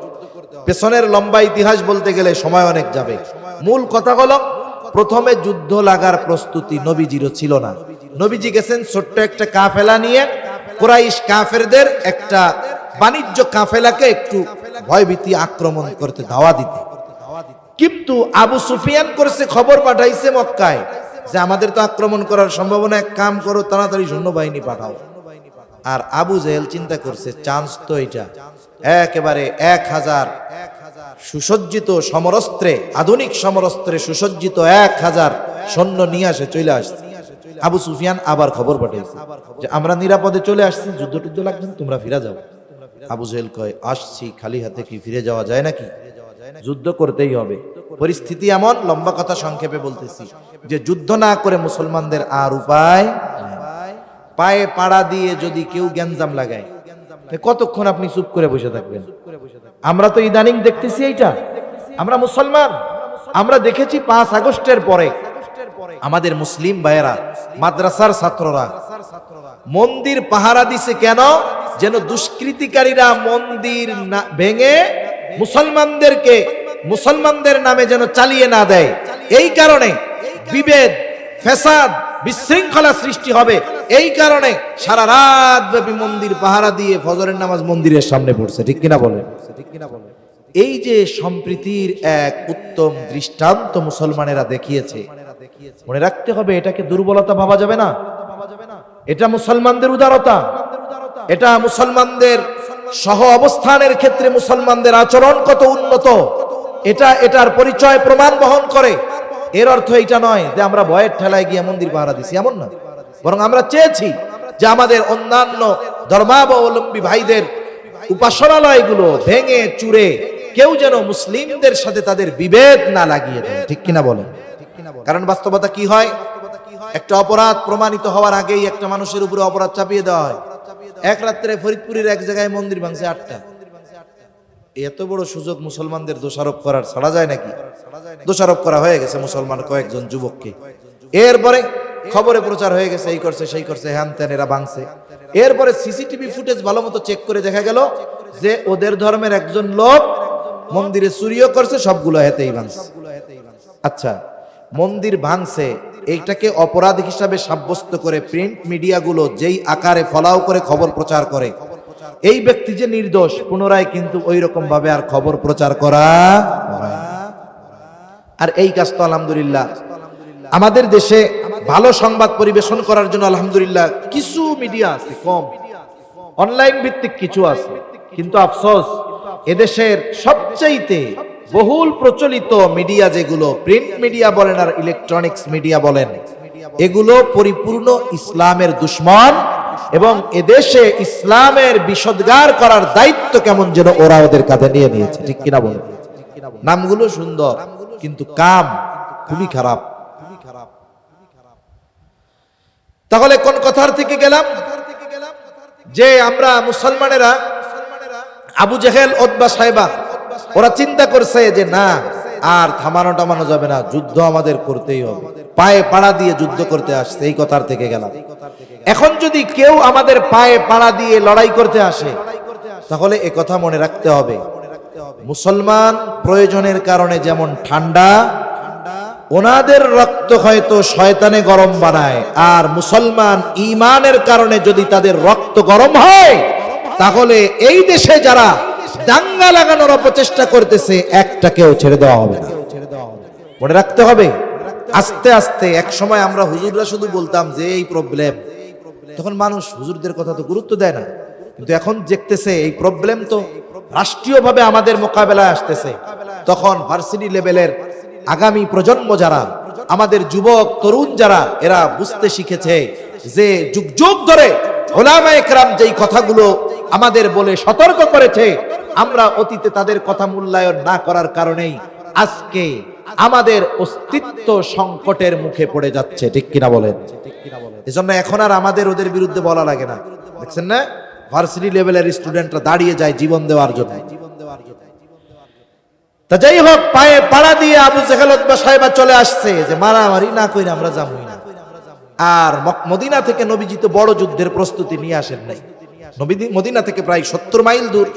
পেছনের লম্বা ইতিহাস বলতে গেলে সময় অনেক যাবে। মূল কথা হলো, প্রথমে যুদ্ধ লাগার প্রস্তুতি নবীজিরও ছিল না। নবীজি গেছেন ছোট্ট একটা কাফেলা নিয়ে, কুরাইশ কাফেরদের একটা বাণিজ্য কাফেলাকে একটু ভয়ভীতি আক্রমণ করতে, ধাওয়া দিতে। কিন্তু আবু সুফিয়ান করেছে, খবর পাঠাইছে মক্কায় যে আমাদের তো আক্রমণ করার সম্ভাবনা, এক কাম করো তাড়াতাড়ি সৈন্যবাহিনী পাঠাও। আর আবু জেহেল চিন্তা করছে চান্স তো এটা, একেবারে 1000 সুসজ্জিত সমরস্ত্রে, আধুনিক সমরস্ত্রে সুসজ্জিত 1000 সৈন্য নিয়ে আসে, চলে আসছে। আবু সুফিয়ান আবার খবর পাঠিয়েছে যে আমরা নিরাপদে চলে আসছি, যুদ্ধ টুদ্ধ লাগবে না, তোমরা ফিরে যাও। আবু জেহেল কয় আসছি, খালি হাতে কি ফিরে যাওয়া যায় নাকি? যুদ্ধ করতেই হবে। পরিস্থিতি এমন, লম্বা কথা সংক্ষেপে বলতেছি, যে যুদ্ধ না করে মুসলমানদের আর উপায় নাই। পায়ে পাড়া দিয়ে যদি কেউ গ্যাঞ্জাম লাগায়, কতক্ষণ আপনি চুপ করে বসে থাকবেন? আমরা তো ইদানিং দেখতেছি এইটা। আমরা মুসলমান, আমরা দেখেছি 5 আগস্টের পরে আমাদের মুসলিম ভাইয়েরা, মাদ্রাসার ছাত্ররা মন্দির পাহারা দিছে। কেন? যেন দুষ্কৃতিকারীরা মন্দির ভেঙে মুসলমানদের নামে যেন চালিয়ে না দেয়। এই কারণে বিভেদ, ফ্যাসাদ, বিশৃঙ্খলা সৃষ্টি হবে। এই কারণে সারা রাত ব্যাপী মন্দির পাহারা দিয়ে ফজরের নামাজ মন্দিরের সামনে পড়ছে। ঠিক কিনা বলেন? এই যে সম্প্রীতির এক উত্তম দৃষ্টান্ত মুসলমানেরা দেখিয়েছে, মনে রাখতে হবে এটাকে দুর্বলতা ভাবা যাবে না। এটা মুসলমানদের উদারতা, এটা মুসলমানদের সহ অবস্থানের ক্ষেত্রে মুসলমানদের আচরণ কত উন্নত, এটার পরিচয় প্রমাণ বহন করে। এর অর্থ এটা নয় যে আমরা ভয়ের ঠেলায় গিয়ে মন্দির পাহারা দিছি, এমন না। বরং আমরা চেয়েছি যে আমাদের অন্যান্য ধর্মাবলম্বী ভাইদের উপাসনালয়গুলো ভেঙে চুরে কেউ যেন মুসলিমদের সাথে তাদের বিভেদ না লাগিয়ে দেয়। ঠিক কিনা বলেন? কারণ বাস্তবতা কি হয়, একটা অপরাধ প্রমাণিত হওয়ার আগেই একটা মানুষের উপরে অপরাধ চাপিয়ে দেওয়া হয়। এক রাত্রে ফরিদপুরের এক জায়গায় মন্দির ভাঙছে 8টা। এত বড় সুযোগ মুসলমানদের দোষারোপ করার ছাড়া যায় নাকি? দোষারোপ করা হয়ে গেছে মুসলমান কয়েকজন যুবককে। এরপরে খবরে প্রচার হয়ে গেছে এই করছে সেই করছে, হ্যান ত্যান, এরা ভাঙছে। এরপরে সিসিটিভি ফুটেজ ভালো মতো চেক করে দেখা গেল যে ওদের ধর্মের একজন লোক মন্দিরে চুরিও করছে, সবগুলো হেতেই ভাঙছে। আচ্ছা, মন্দির ভাঙছে, এইটাকে অপরাধ হিসাবে সাব্যস্ত করে প্রিন্ট মিডিয়াগুলো যেই আকারে ফলাও করে খবর প্রচার করে, এই ব্যক্তি যে নির্দোষ, পুনরায় কিন্তু ওই রকম ভাবে আর খবর প্রচার করা হয়। আর এই কাজ তো আলহামদুলিল্লাহ আমাদের দেশে ভালো সংবাদ পরিবেশন করার জন্য আলহামদুলিল্লাহ কিছু মিডিয়া আছে, কম অনলাইন ভিত্তিক কিছু আছে, কিন্তু আফসোস এদেশের সবচাইতে বহুল প্রচলিত মিডিয়া যেগুলো, প্রিন্ট মিডিয়া বলেন আর ইলেকট্রনিক্স মিডিয়া বলেন, এগুলো পরিপূর্ণ ইসলামের দুশ্মন এবং এদেশে ইসলামের বিশদগার করার দায়িত্ব কেমন যেন ওরা ওদের কাঁধে নিয়ে নিয়েছে। ঠিক কিনা বলেন? নামগুলো সুন্দর কিন্তু কাম খুবই খারাপ। তাহলে কোন কথার থেকে গেলাম? যে আমরা মুসলমানেরা আবু জেহেল, উতবা, সাইবা ওরা চিন্তা করছে যে না, আর থামানো যাবে না, যুদ্ধ আমাদের করতেই হবে, পায়ে পাড়া দিয়ে যুদ্ধ করতে আসছে। এই কথার থেকে গেলাম। এখন যদি কেউ আমাদের পায়ে পাড়া দিয়ে লড়াই করতে আসে, তাহলে এ কথা মনে রাখতে হবে, মুসলমান প্রয়োজনের কারণে যেমন ঠান্ডা, ওনাদের রক্ত হয়তো শয়তানে গরম বানায়, আর মুসলমান ঈমানের কারণে যদি তাদের রক্ত গরম হয়, তাহলে এই দেশে যারা দাঙ্গা লাগানোর অপচেষ্টা করতেছে একটাকেও ছেড়ে দেওয়া হবে না। মনে রাখতে হবে। আস্তে আস্তে এক সময় আমরা হুজুররা শুধু বলতাম যে এই প্রবলেম, তখন মানুষ হুজুরদের কথা তো গুরুত্ব দেয় না। কিন্তু এখন দেখতেছে এই প্রবলেম তো রাষ্ট্রীয়ভাবে আমাদের মোকাবেলায় আসতেছে। তখন ভার্সিটি লেভেলের আগামী প্রজন্ম যারা, আমাদের যুবক তরুণ যারা, এরা বুঝতে শিখেছে যে যুগ যুগ ধরে উলামায়ে কেরাম যেই কথাগুলো আমাদের বলে সতর্ক করেছে, আমরা অতীতে তাদের কথা মূল্যায়ন না করার কারণেই আজকে আমাদের অস্তিত্ব সংকটের মুখে পড়ে যাচ্ছে। ঠিক কিনা বলেন? এজন্য এখন আর আমাদের ওদের বিরুদ্ধে বলা লাগে না। দেখছেন না, ভার্সিটি লেভেলের স্টুডেন্টরা দাঁড়িয়ে যায় জীবন দেওয়ার জন্য। তা যাই হোক, পায়ে পাড়া দিয়ে আবু জেহেল উতবা সাহেবা চলে আসছে যে মারামারি না কইরা আমরা যাবই না। আর মদিনা থেকে নবীজি তো বড় যুদ্ধের প্রস্তুতি নিয়ে আসেন নাই। মদিনা থেকে প্রায় 70 মাইল দূর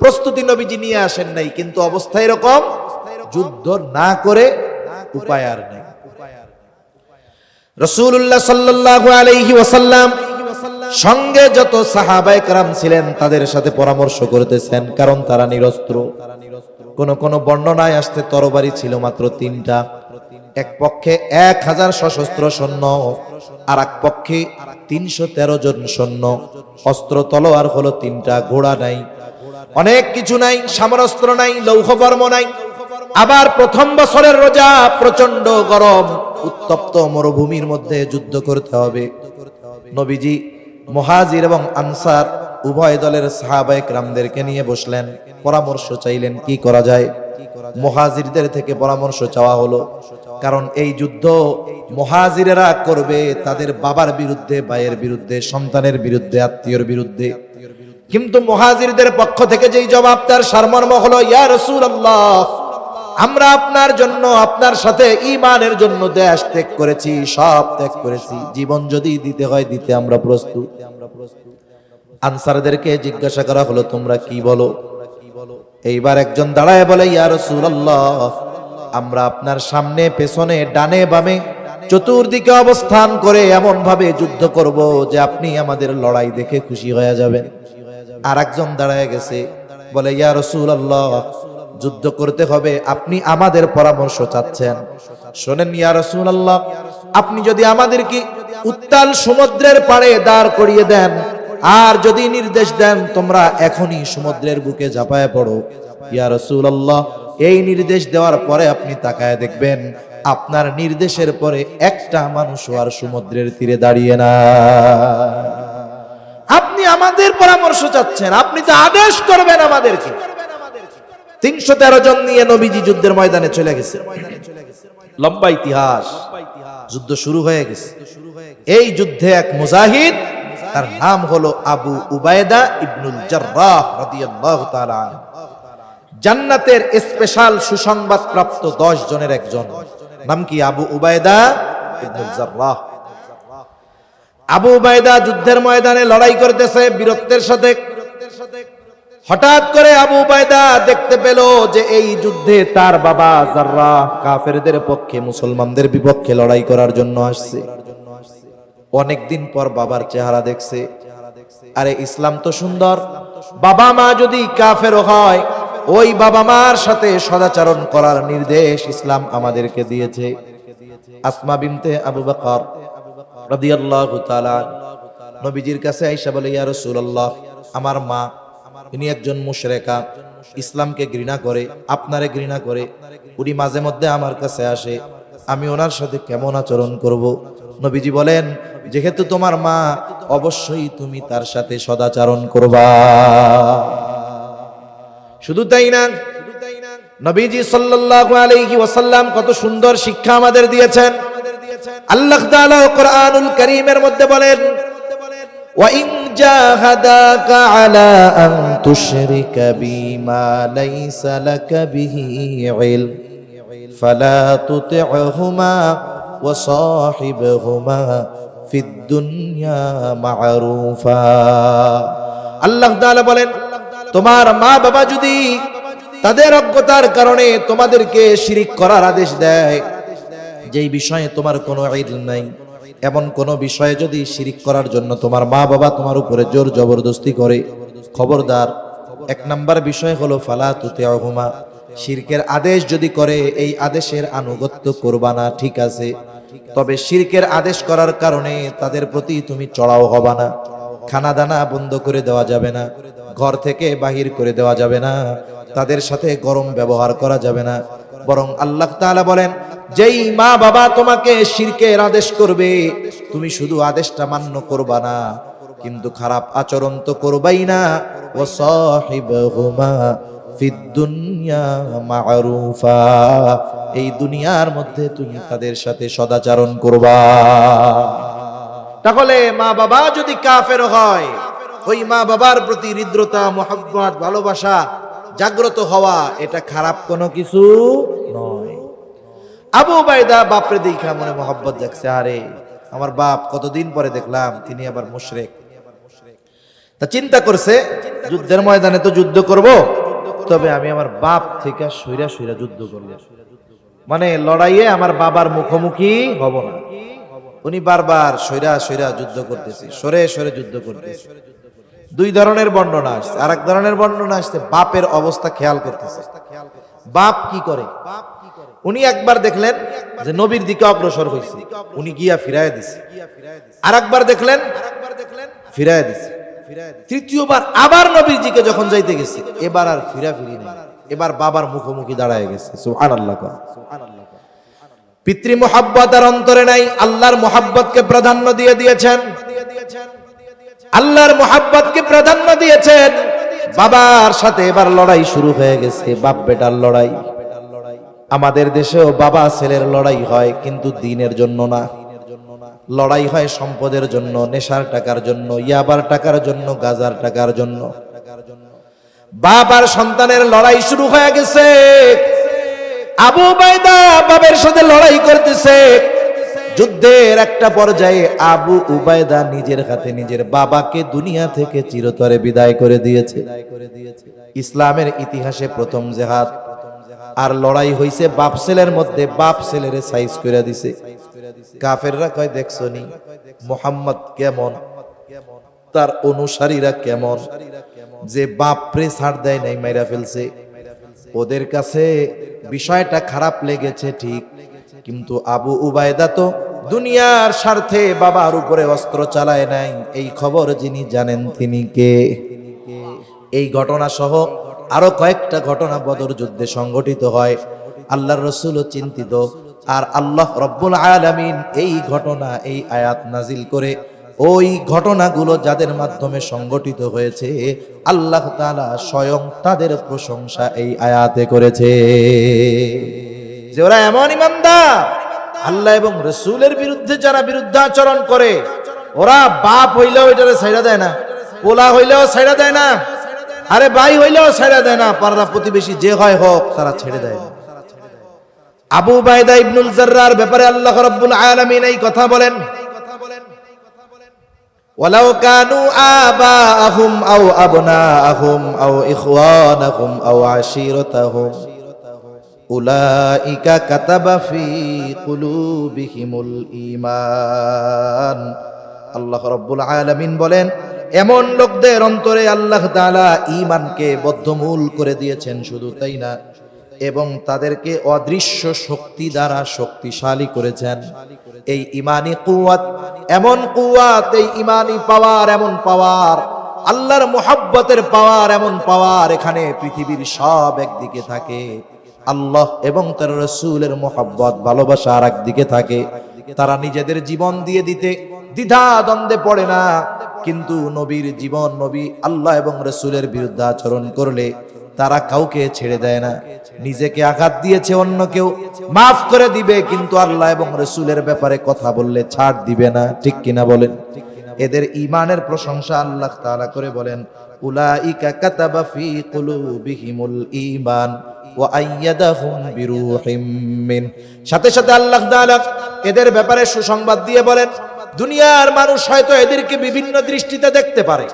প্রস্তুতি নবীজি নিয়ে আসেন নাই, কিন্তু অবস্থা এরকম, যুদ্ধ না করে উপায় আর নেই। রাসূলুল্লাহ সাল্লাল্লাহু আলাইহি ওয়াসাল্লাম সঙ্গে যত সাহাবায়ে কেরাম ছিলেন তাদের সাথে পরামর্শ করতেছেন, কারণ তারা নিরস্ত্র। কোন কোন বর্ণনায় আসতে তরবারি ছিল মাত্র 3টা, এক পক্ষে 1000 সশস্ত্র সৈন্য, আর এক পক্ষে 313 জন সৈন্য। অস্ত্র তলোয়ার হলো 3টা, ঘোড়া নাই, অনেক কিছু নাই, সামরাস্ত্র নাই, লৌহবর্ম নাই। আবার প্রথম বছরের রোজা, প্রচন্ড গরম, উত্তপ্ত মরুভূমির মধ্যে যুদ্ধ করতে হবে। নবীজি মুহাজির এবং আনসার উভয় দলের সাহাবায়ে কেরামদেরকে নিয়ে বসলেন, পরামর্শ চাইলেন কি করা যায়। মুহাজিরদের থেকে পরামর্শ চাওয়া হলো, কারণ এই যুদ্ধ মুহাজিরেরা করবে তাদের বাবার বিরুদ্ধে, ভাইয়ের বিরুদ্ধে, সন্তানের বিরুদ্ধে, আত্মীয়র বিরুদ্ধে। কিন্তু মুহাজিরদের পক্ষ থেকে যেই জবাব, তার সারমর্ম হলো, ইয়া রাসূলুল্লাহ, আমরা আপনার জন্য, আপনার সাথে ঈমানের জন্য দেশ ত্যাগ করেছি, সব ত্যাগ করেছি, জীবন যদি দিতে হয় দিতে আমরা প্রস্তুত। আনসারদেরকে জিজ্ঞাসা করা হলো, তোমরা কি বলো? এইবার একজন দাঁড়ায় বলে, ইয়া রাসূলুল্লাহ, আমরা আপনার সামনে, পেছনে, ডানে বামে, চতুর্দিকে অবস্থান করে এমন ভাবে যুদ্ধ করব যে আপনি আমাদের লড়াই দেখে খুশি হয়ে যাবেন। আর একজন দাঁড়ায় গেছে, বলে, ইয়া রাসূলুল্লাহ, যুদ্ধ করতে হবে, আপনি আমাদের পরামর্শ চাচ্ছেন। শোনেন ইয়া রাসূলুল্লাহ, আপনি যদি আমাদেরকে উত্তাল সমুদ্রের পাড়ে দাঁড় করিয়ে দেন, আর যদি নির্দেশ দেন তোমরা এখনই সমুদ্রের বুকে ঝাঁপায় পড়ো, ইয়া রাসূলুল্লাহ, এই নির্দেশ দেওয়ার পরে আপনি তাকায় দেখবেন আপনার নির্দেশের পরে একটা মানুষও আর সমুদ্রের তীরে দাঁড়িয়ে না। আপনি আমাদের পরামর্শ চাচ্ছেন, আপনি তো আদেশ করবেন আমাদেরকে। 313 জন নিয়ে নবীজি যুদ্ধের ময়দানে চলে গেছে। লম্বা ইতিহাস, যুদ্ধ শুরু হয়ে গেছে। এই যুদ্ধে এক মুজাহিদ, তার নাম হলো আবু উবায়দা ইবনুল জাররাহ রাদিয়াল্লাহু তাআলা আনহু, জান্নাতের স্পেশাল সুসংবাদ প্রাপ্ত 10 জনের একজন। নাম কি? আবু উবায়দা ইবনুল জাররাহ। আবু উবায়দা যুদ্ধের ময়দানে লড়াই করতেছে বীরত্বের সাথে। হঠাৎ করে আবু উবায়দা দেখতে পেল যে এই যুদ্ধে তার বাবা জাররাহ কাফেরদের পক্ষে, মুসলমানদের বিপক্ষে লড়াই করার জন্য আসছে। অনেকদিন পর বাবার চেহারা দেখছে। আরে ইসলাম তো সুন্দর, বাবা মা যদি কাফের হয়, ওই বাবা মার সাথে সদাচরণ করার নির্দেশ ইসলাম আমাদেরকে দিয়েছে। আসমা বিনতে আবু বকর রাদিয়াল্লাহু তাআলা নবীজির কাছে আয়েশা বলে, ইয়া রাসূলুল্লাহ, আমার মা, ইনি একজন মুশরিকা, ইসলামকে ঘৃণা করে, আপনারে ঘৃণা করে, উনি মাঝে মধ্যে আমার কাছে আসে, আমি ওনার সাথে কেমন আচরণ করব? নবীজি বলেন, যেহেতু তোমার মা, অবশ্যই তুমি তার সাথে সদাচরণ করবা। শুধু তাই না, নবীজি সাল্লাল্লাহু আলাইহি ওয়াসাল্লাম কত সুন্দর শিক্ষা আমাদের দিয়েছেন। আল্লাহ তাআলা কোরআনুল কারীমের মধ্যে বলেন, ওয়া ইন জাহাদাকা আলা আন তুশরিকা বিমা লাইসা লাকা বিহি ইলম ফালা তুতি'হুমা ওয়া সাহিবহুমা ফিদ দুনিয়া মা'রুফা। আল্লাহ তাআলা বলেন, তোমার মা বাবা যদি তাদের অজ্ঞতার কারণে তোমাদেরকে শিরিক করার আদেশ দেয়, যেই বিষয়ে তোমার কোনো ইলম নাই, এমন কোন বিষয়ে যদি শিরিক করার জন্য তোমার মা বাবা তোমার উপরে জোর জবরদস্তি করে, খবরদার, 1 নাম্বার বিষয় হলো ফালা তুতি'হুমা, শিরকের আদেশ যদি করে এই আদেশের আনুগত্য করবা না, ঠিক আছে, তবে শিরকের আদেশ করার কারণে তাদের প্রতি তুমি চড়াও হবা না। খানা দানা বন্ধ করে দেওয়া যাবে না, ঘর থেকে বাহির করে দেওয়া যাবে না, তাদের সাথে গরম ব্যবহার করা যাবে না। বরং আল্লাহ তাআলা বলেন, যেই মা বাবা তোমাকে শিরকের আদেশ করবে, তুমি শুধু আদেশটা মান্য করবা না, কিন্তু খারাপ আচরণ তো করবাই না। ওয়াসাহিবহুমা ফিদ দুনিয়া মা'রুফা, এই দুনিয়ার মধ্যে তুমি তাদের সাথে সদাচরণ করবা। তাহলে মা বাবা যদি কাফের হয়, ওই মা বাবার প্রতি হৃদ্রতা, মুহাব্বত, ভালোবাসা জাগ্রত হওয়া, এটা খারাপ কোনো কিছু নয়। আবু উবাইদা বাপরে দেখা মনে মুহাব্বত জাগছে, আরে আমার বাপ কতদিন পরে দেখলাম তিনি আবার মুশরিক। তা চিন্তা করছে, যুদ্ধের ময়দানে তো যুদ্ধ করব, তবে আমি আমার বাপ থেকে সইরা সইরা যুদ্ধ করব, মানে লড়াইয়ে আমার বাবার মুখোমুখি হব না। উনি বারবার সইরা সইরা যুদ্ধ করতেছে, সরে সরে যুদ্ধ করতেছে। দুই ধরনের বর্ণনা আসছে। আর এক ধরনের বর্ণনা আসছে বাপের অবস্থা খেয়াল করতেছে। বাপ কি করে, উনি একবার দেখলেন যে নবীর দিকে অগ্রসর হয়েছে, উনি গিয়া ফিরায় দিছে। আর একবার দেখলেন ফিরায় দিছে। তৃতীয়বার আবার নবীর দিকে যখন যাইতে গেছে, এবার আর ফিরি নেই, এবার বাবার মুখোমুখি দাঁড়ায় গেছে। সুবহানাল্লাহ। পিতৃ মুহাব্বত আর অন্তরে নাই, আল্লাহর মুহাব্বতকে প্রাধান্য দিয়ে দিয়েছেন, আল্লাহর মুহাব্বতকে প্রাধান্য দিয়েছেন। বাবার সাথে এবার লড়াই শুরু হয়ে গেছে, বাপ বেটার লড়াই। আমাদের দেশেও বাবা ছেলের লড়াই হয়, কিন্তু দ্বীনের জন্য না। লড়াই হয় সম্পদের জন্য, নেশার টাকার জন্য, ইয়াবার টাকার জন্য, গাজার টাকার জন্য। বাপ আর সন্তানের লড়াই শুরু হয়ে গেছে। আবু উবাইদা বাবার সাথে লড়াই করতেছে। যুদ্ধের একটা পর্যায়ে আবু উবাইদা নিজের হাতে নিজের বাবাকে দুনিয়া থেকে চিরতরে বিদায় করে দিয়েছে। ইসলামের ইতিহাসে প্রথম জিহাদ। আর লড়াই হইছে বাপ ছেলের মধ্যে, বাপ ছেলেরে সাইজ করে দিছে। কাফেররা কয়, দেখছনি মুহাম্মদ কেমন, তার অনুসারীরা কেমন, যে বাপরে ছাড় দেয় নাই, মাইরা ফেলছে। ওদের কাছে বিষয়টা খারাপ লেগেছে ঠিক, কিন্তু আবু উবাইদা তো দুনিয়ার স্বার্থে বাবার উপরে অস্ত্র চালায় নাই। এই খবর যিনি জানেন তিনি কে? এই ঘটনা সহ আরো কয়েকটা ঘটনা বদর যুদ্ধে সংঘটিত হয়। আল্লাহর রাসূলও চিন্তিত, আর আল্লাহ রব্বুল আলামিন এই ঘটনা, এই আয়াত নাজিল করে ওই ঘটনাগুলো যাদের মাধ্যমে সংগঠিত হয়েছে, আল্লাহ তাআলা স্বয়ং তাদের প্রশংসা এই আয়াতে করেছে, যে ওরা এমন ইমানদার, আল্লাহ এবং রাসূলের বিরুদ্ধে যারা বিরুদ্ধাচরণ করে, ওরা বাপ হইলেও এটারে ছাইড়া দেয় না, পোলা হইলেও ছাইড়া দেয় না, আরে ভাই হইলেও ছাইড়া দেয় না, পাড়া প্রতিবেশী যে হয় হোক, তারা ছেড়ে দেয় না। আবু উবাইদা ইবনুল জাররার ব্যাপারে আল্লাহ রাব্বুল আলামিন এই কথা বলেন, ওয়ালাউ কানু আবাআহুম আও আবনাআহুম আও ইখওয়ানাহুম আও আশীরাতাহুম উলাইকা কাতাবা ফি কুলুবিহিমুল ঈমান। আল্লাহ রাব্বুল আলামিন বলেন, এমন লোকদের অন্তরে আল্লাহ তাআলা ঈমানকে বদ্ধমূল করে দিয়েছেন। শুধু তাই না, এবং তাদেরকে অদৃশ্য শক্তি দ্বারা শক্তিশালী করেছেন। এই ইমানি কুওয়াত, এমন কুওয়াত, এই ইমানি পাওয়ার, এমন পাওয়ার, আল্লাহর মুহাব্বতের পাওয়ার, এমন পাওয়ার, এখানে পৃথিবীর সব একদিকে থাকে, আল্লাহ এবং তার রাসূলের মুহাব্বত, ভালোবাসা আর একদিকে থাকে। তারা নিজেদের জীবন দিয়ে দিতে দ্বিধা দ্বন্দ্বে পড়ে না, কিন্তু নবীর জীবন, নবী আল্লাহ এবং রাসূলের বিরুদ্ধে আচরণ করলে তারা কাউকে ছেড়ে দেয় না। নিজেকে আঘাত দিয়েছে অন্য কেউ, মাফ করে দিবে, কিন্তু আল্লাহ এবং রাসূলের ব্যাপারে কথা বললে ছাড় দিবে না। ঠিক কিনা বলেন? এদের ঈমানের প্রশংসা আল্লাহ তাআলা করে বলেন, উলাইকা কাতাবা ফি কুলুবিহিমুল ঈমান ওয়া আইয়াদাহুম বিরূহিম মিন। সাথে সাথে আল্লাহ তাআলা এদের ব্যাপারে সুসংবাদ দিয়ে বলেন, দুনিয়ার মানুষ হয়তো এদেরকে বিভিন্ন দৃষ্টিতে দেখতে পারে।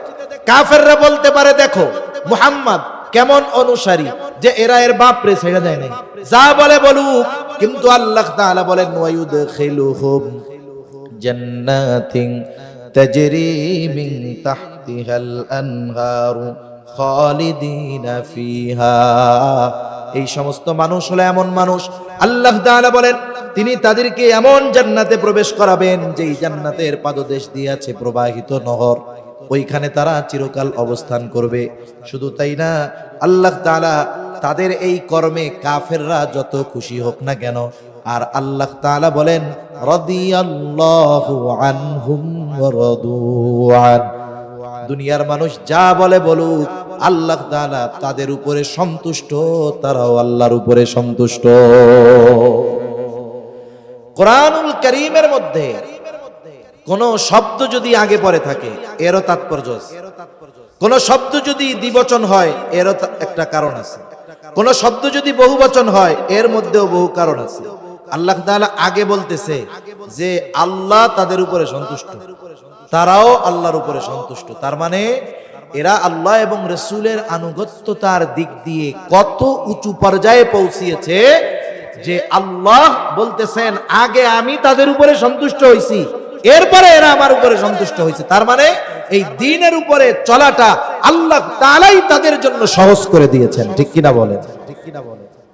কাফেররা বলতে পারে, দেখো মুহাম্মদ কেমন অনুসারী, যে এরা এর বাপরে ছেড়ে দেয় নাই, যা বলে বলুক, কিন্তু আল্লাহ তাআলা বলেন, ওয়ায়ুদখিলুহুম জান্নাতিন তাজরি মিন তাহতিহাল আনহারু খালিদিনা ফিহা। এই সমস্ত মানুষ হলো এমন মানুষ, আল্লাহ তাআলা বলেন তিনি তাদেরকে এমন জান্নাতে প্রবেশ করাবেন, যেই জান্নাতের পাদদেশ দিয়ে আছে প্রবাহিত নহর। ওইখানে তারা চিরকাল অবস্থান করবে। শুধু তাই না, আল্লাহ তাআলা তাদের এই কর্মে কাফেররা যত খুশি হোক না কেন, আর আল্লাহ তাআলা বলেন রাদিয়াল্লাহু আনহুম ওয়া রাদু আন। দুনিয়ার মানুষ যা বলে বলুক, আল্লাহ তাআলা তাদের উপরে সন্তুষ্ট, তারাও আল্লাহর উপরে সন্তুষ্ট। কোরআনুল কারীমের মধ্যে কোন শব্দ যদি আগে পরে থাকে এরও তাৎপর্য আছে, কোন শব্দ যদি দ্বিবচন হয় এরও একটা কারণ আছে, কোন শব্দ যদি বহুবচন হয় এর মধ্যেও বহু কারণ আছে। আল্লাহ তাআলা আগে বলতেছে যে আল্লাহ তাদের উপরে সন্তুষ্ট, তারাও আল্লাহর উপরে সন্তুষ্ট। তার মানে এরা আল্লাহ এবং রাসূলের আনুগত্যতার দিক দিয়ে কত উঁচু পর্যায়ে পৌঁছিয়েছে যে আল্লাহ বলতেছেন আগে আমি তাদের উপরে সন্তুষ্ট হইছি, এরপরে এরা আমার উপরে সন্তুষ্ট হয়েছে। তার মানে এই দ্বীনের উপরে চলাটা আল্লাহ তাআলাই তাদের জন্য সহজ করে দিয়েছেন। ঠিক কিনা বলেন?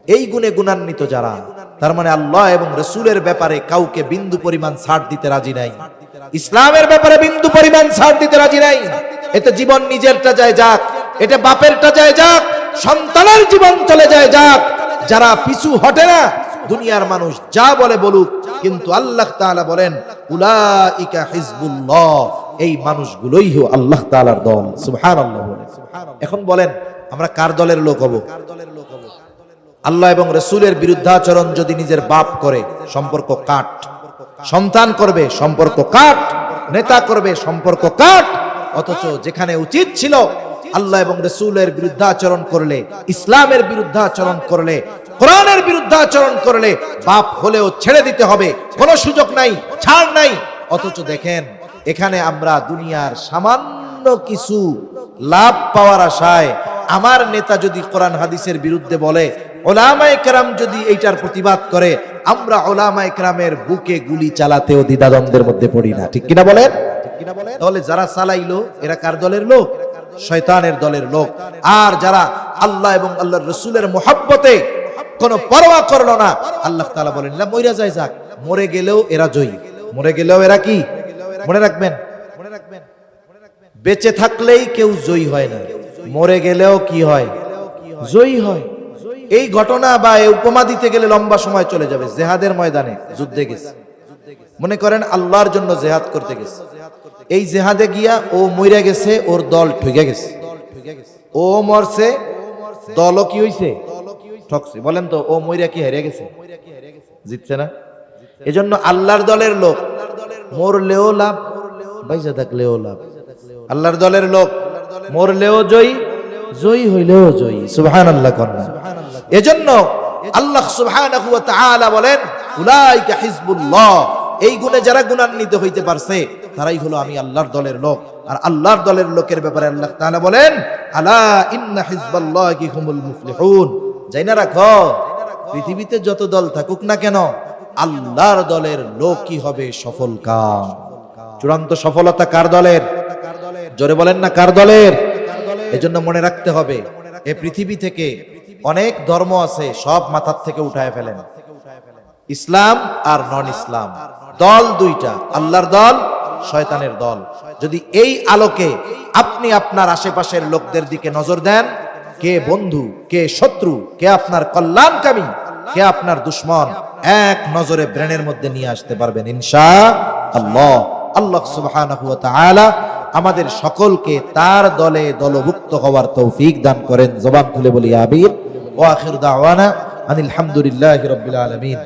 এই গুণে গুণান্বিত যারা, তার মানে আল্লাহ এবং রাসূলের ব্যাপারে কাউকে বিন্দু পরিমাণ ছাড় দিতে রাজি নাই, ইসলামের ব্যাপারে বিন্দু পরিমাণ ছাড় দিতে রাজি নাই। এতে জীবন নিজেরটা যায় যাক, এটা বাপেরটা যায় যাক, সন্তানের জীবন চলে যায় যাক, যারা পিছু হটে না, দুনিয়ার মানুষ যা বলে বলুক, কিন্তু আল্লাহ তাআলা বলেন উলাইকা হিজবুল্লাহ, এই মানুষগুলোই হলো আল্লাহ তাআলার দল। সুবহানাল্লাহ। এখন বলেন আমরা কার দলের লোক হব? আল্লাহ এবং রাসূলের বিরুদ্ধাচরণ যদি নিজের বাপ করে সম্পর্ক কাট, সন্তান করবে সম্পর্ক কাট, নেতা করবে সম্পর্ক কাট। অথচ যেখানে উচিত ছিল আল্লাহ এবং রাসূলের বিরুদ্ধাচরণ করলে, ইসলামের বিরুদ্ধাচরণ করলে, কোরআনের বিরুদ্ধাচরণ করলে বাপ হলেও ছেড়ে দিতে হবে, কোনো সুযোগ নাই, ছাড় নাই। অথচ দেখেন এখানে আমরা দুনিয়ার সামান্য কিছু লাভ পাওয়ার আশায়, আমার নেতা যদি কোরআন হাদিসের বিরুদ্ধে বলে, উলামায়ে কেরাম যদি এইটার প্রতিবাদ করে, আমরা উলামায়ে কেরামের বুকে গুলি চালাতেও দ্বিধাদ্বন্দ্বের মধ্যে পড়ি না। ঠিক কিনা বলেন? তাহলে যারা চালাইলো এরা কার দলের লোক? শয়তানের দলের লোক। আর যারা আল্লাহ এবং আল্লাহর রাসূলের মুহাব্বতে কোনো পরোয়া করলো না, আল্লাহ তাআলা বলেন না মইরা যায় যাক, মরে গেলেও এরা জয়ী, মরে গেলেও এরা কি? মনে রাখবেন, বেঁচে থাকলেই কেউ জয়ী হয় না, মরে গেলেও কি হয়? জয়ী হয়। এই ঘটনা বা এই উপমা দিতে গেলে লম্বা সময় চলে যাবে। জিহাদের ময়দানে যুদ্ধে গেছে, মনে করেন আল্লাহর জন্য জিহাদ করতে গেছে, এই জিহাদে গিয়া ও মইরা গেছে, ওর দল ঠকে গেছে, ও মরছে, দলও কি হইছে? ঠকছে। বলেন তো ও মইরা কি হেরে গেছে? জিতছে না। এজন্য আল্লাহর দলের লোক মরলেও লাভ, বাইজা থাকলেও লাভ। আল্লাহর দলের লোক মরলেও জয়ী, জয়ী হইলেও জয়ী। সুবহানাল্লাহ কন্যা। এজন্য আল্লাহ সুবহানাহু ওয়া তাআলা বলেন উলাইকা হিজবুল্লাহ, এই গুণে যারা গুণান্বিত হইতে পারছে তারাই হলো আমি আল্লাহর দলের লোক। আর আল্লাহর দলের লোকের ব্যাপারে আল্লাহ তাআলা বলেন আলা ইন্না হিজবাল্লাহি হুমুল মুফলিহুন, জাইনা রাখো পৃথিবীতে যত দল থাকুক না কেন, আল্লাহর দলের লোকই হবে সফল কাম। চূড়ান্ত সফলতা কার দলের? জোরে বলেন না কার দলের? এজন্য মনে রাখতে হবে এই পৃথিবী থেকে অনেক ধর্ম আছে, সব মাথার থেকে উঠায় ফেলেন। ইসলাম আর নন ইসলাম দল দুইটা, আল্লাহর দল, শয়তানের দল। যদি এই আলোকে আপনি আপনার আশেপাশের লোকদের দিকে নজর দেন, কে বন্ধু, কে শত্রু, কে আপনার কল্যাণকামী, কে আপনার দুশ্মন, এক নজরে ব্রেনের মধ্যে নিয়ে আসতে পারবেন ইনশাআল্লাহ। আল্লাহ সুবহানাহু ওয়া তাআলা আমাদের সকলকে তার দলে দলভুক্ত হওয়ার তৌফিক দান করেন। জবান খুলে বলি আমিন। ওয়া আখির দাওয়ানা আনিল হামদুলিল্লাহি রাব্বিল আলামিন।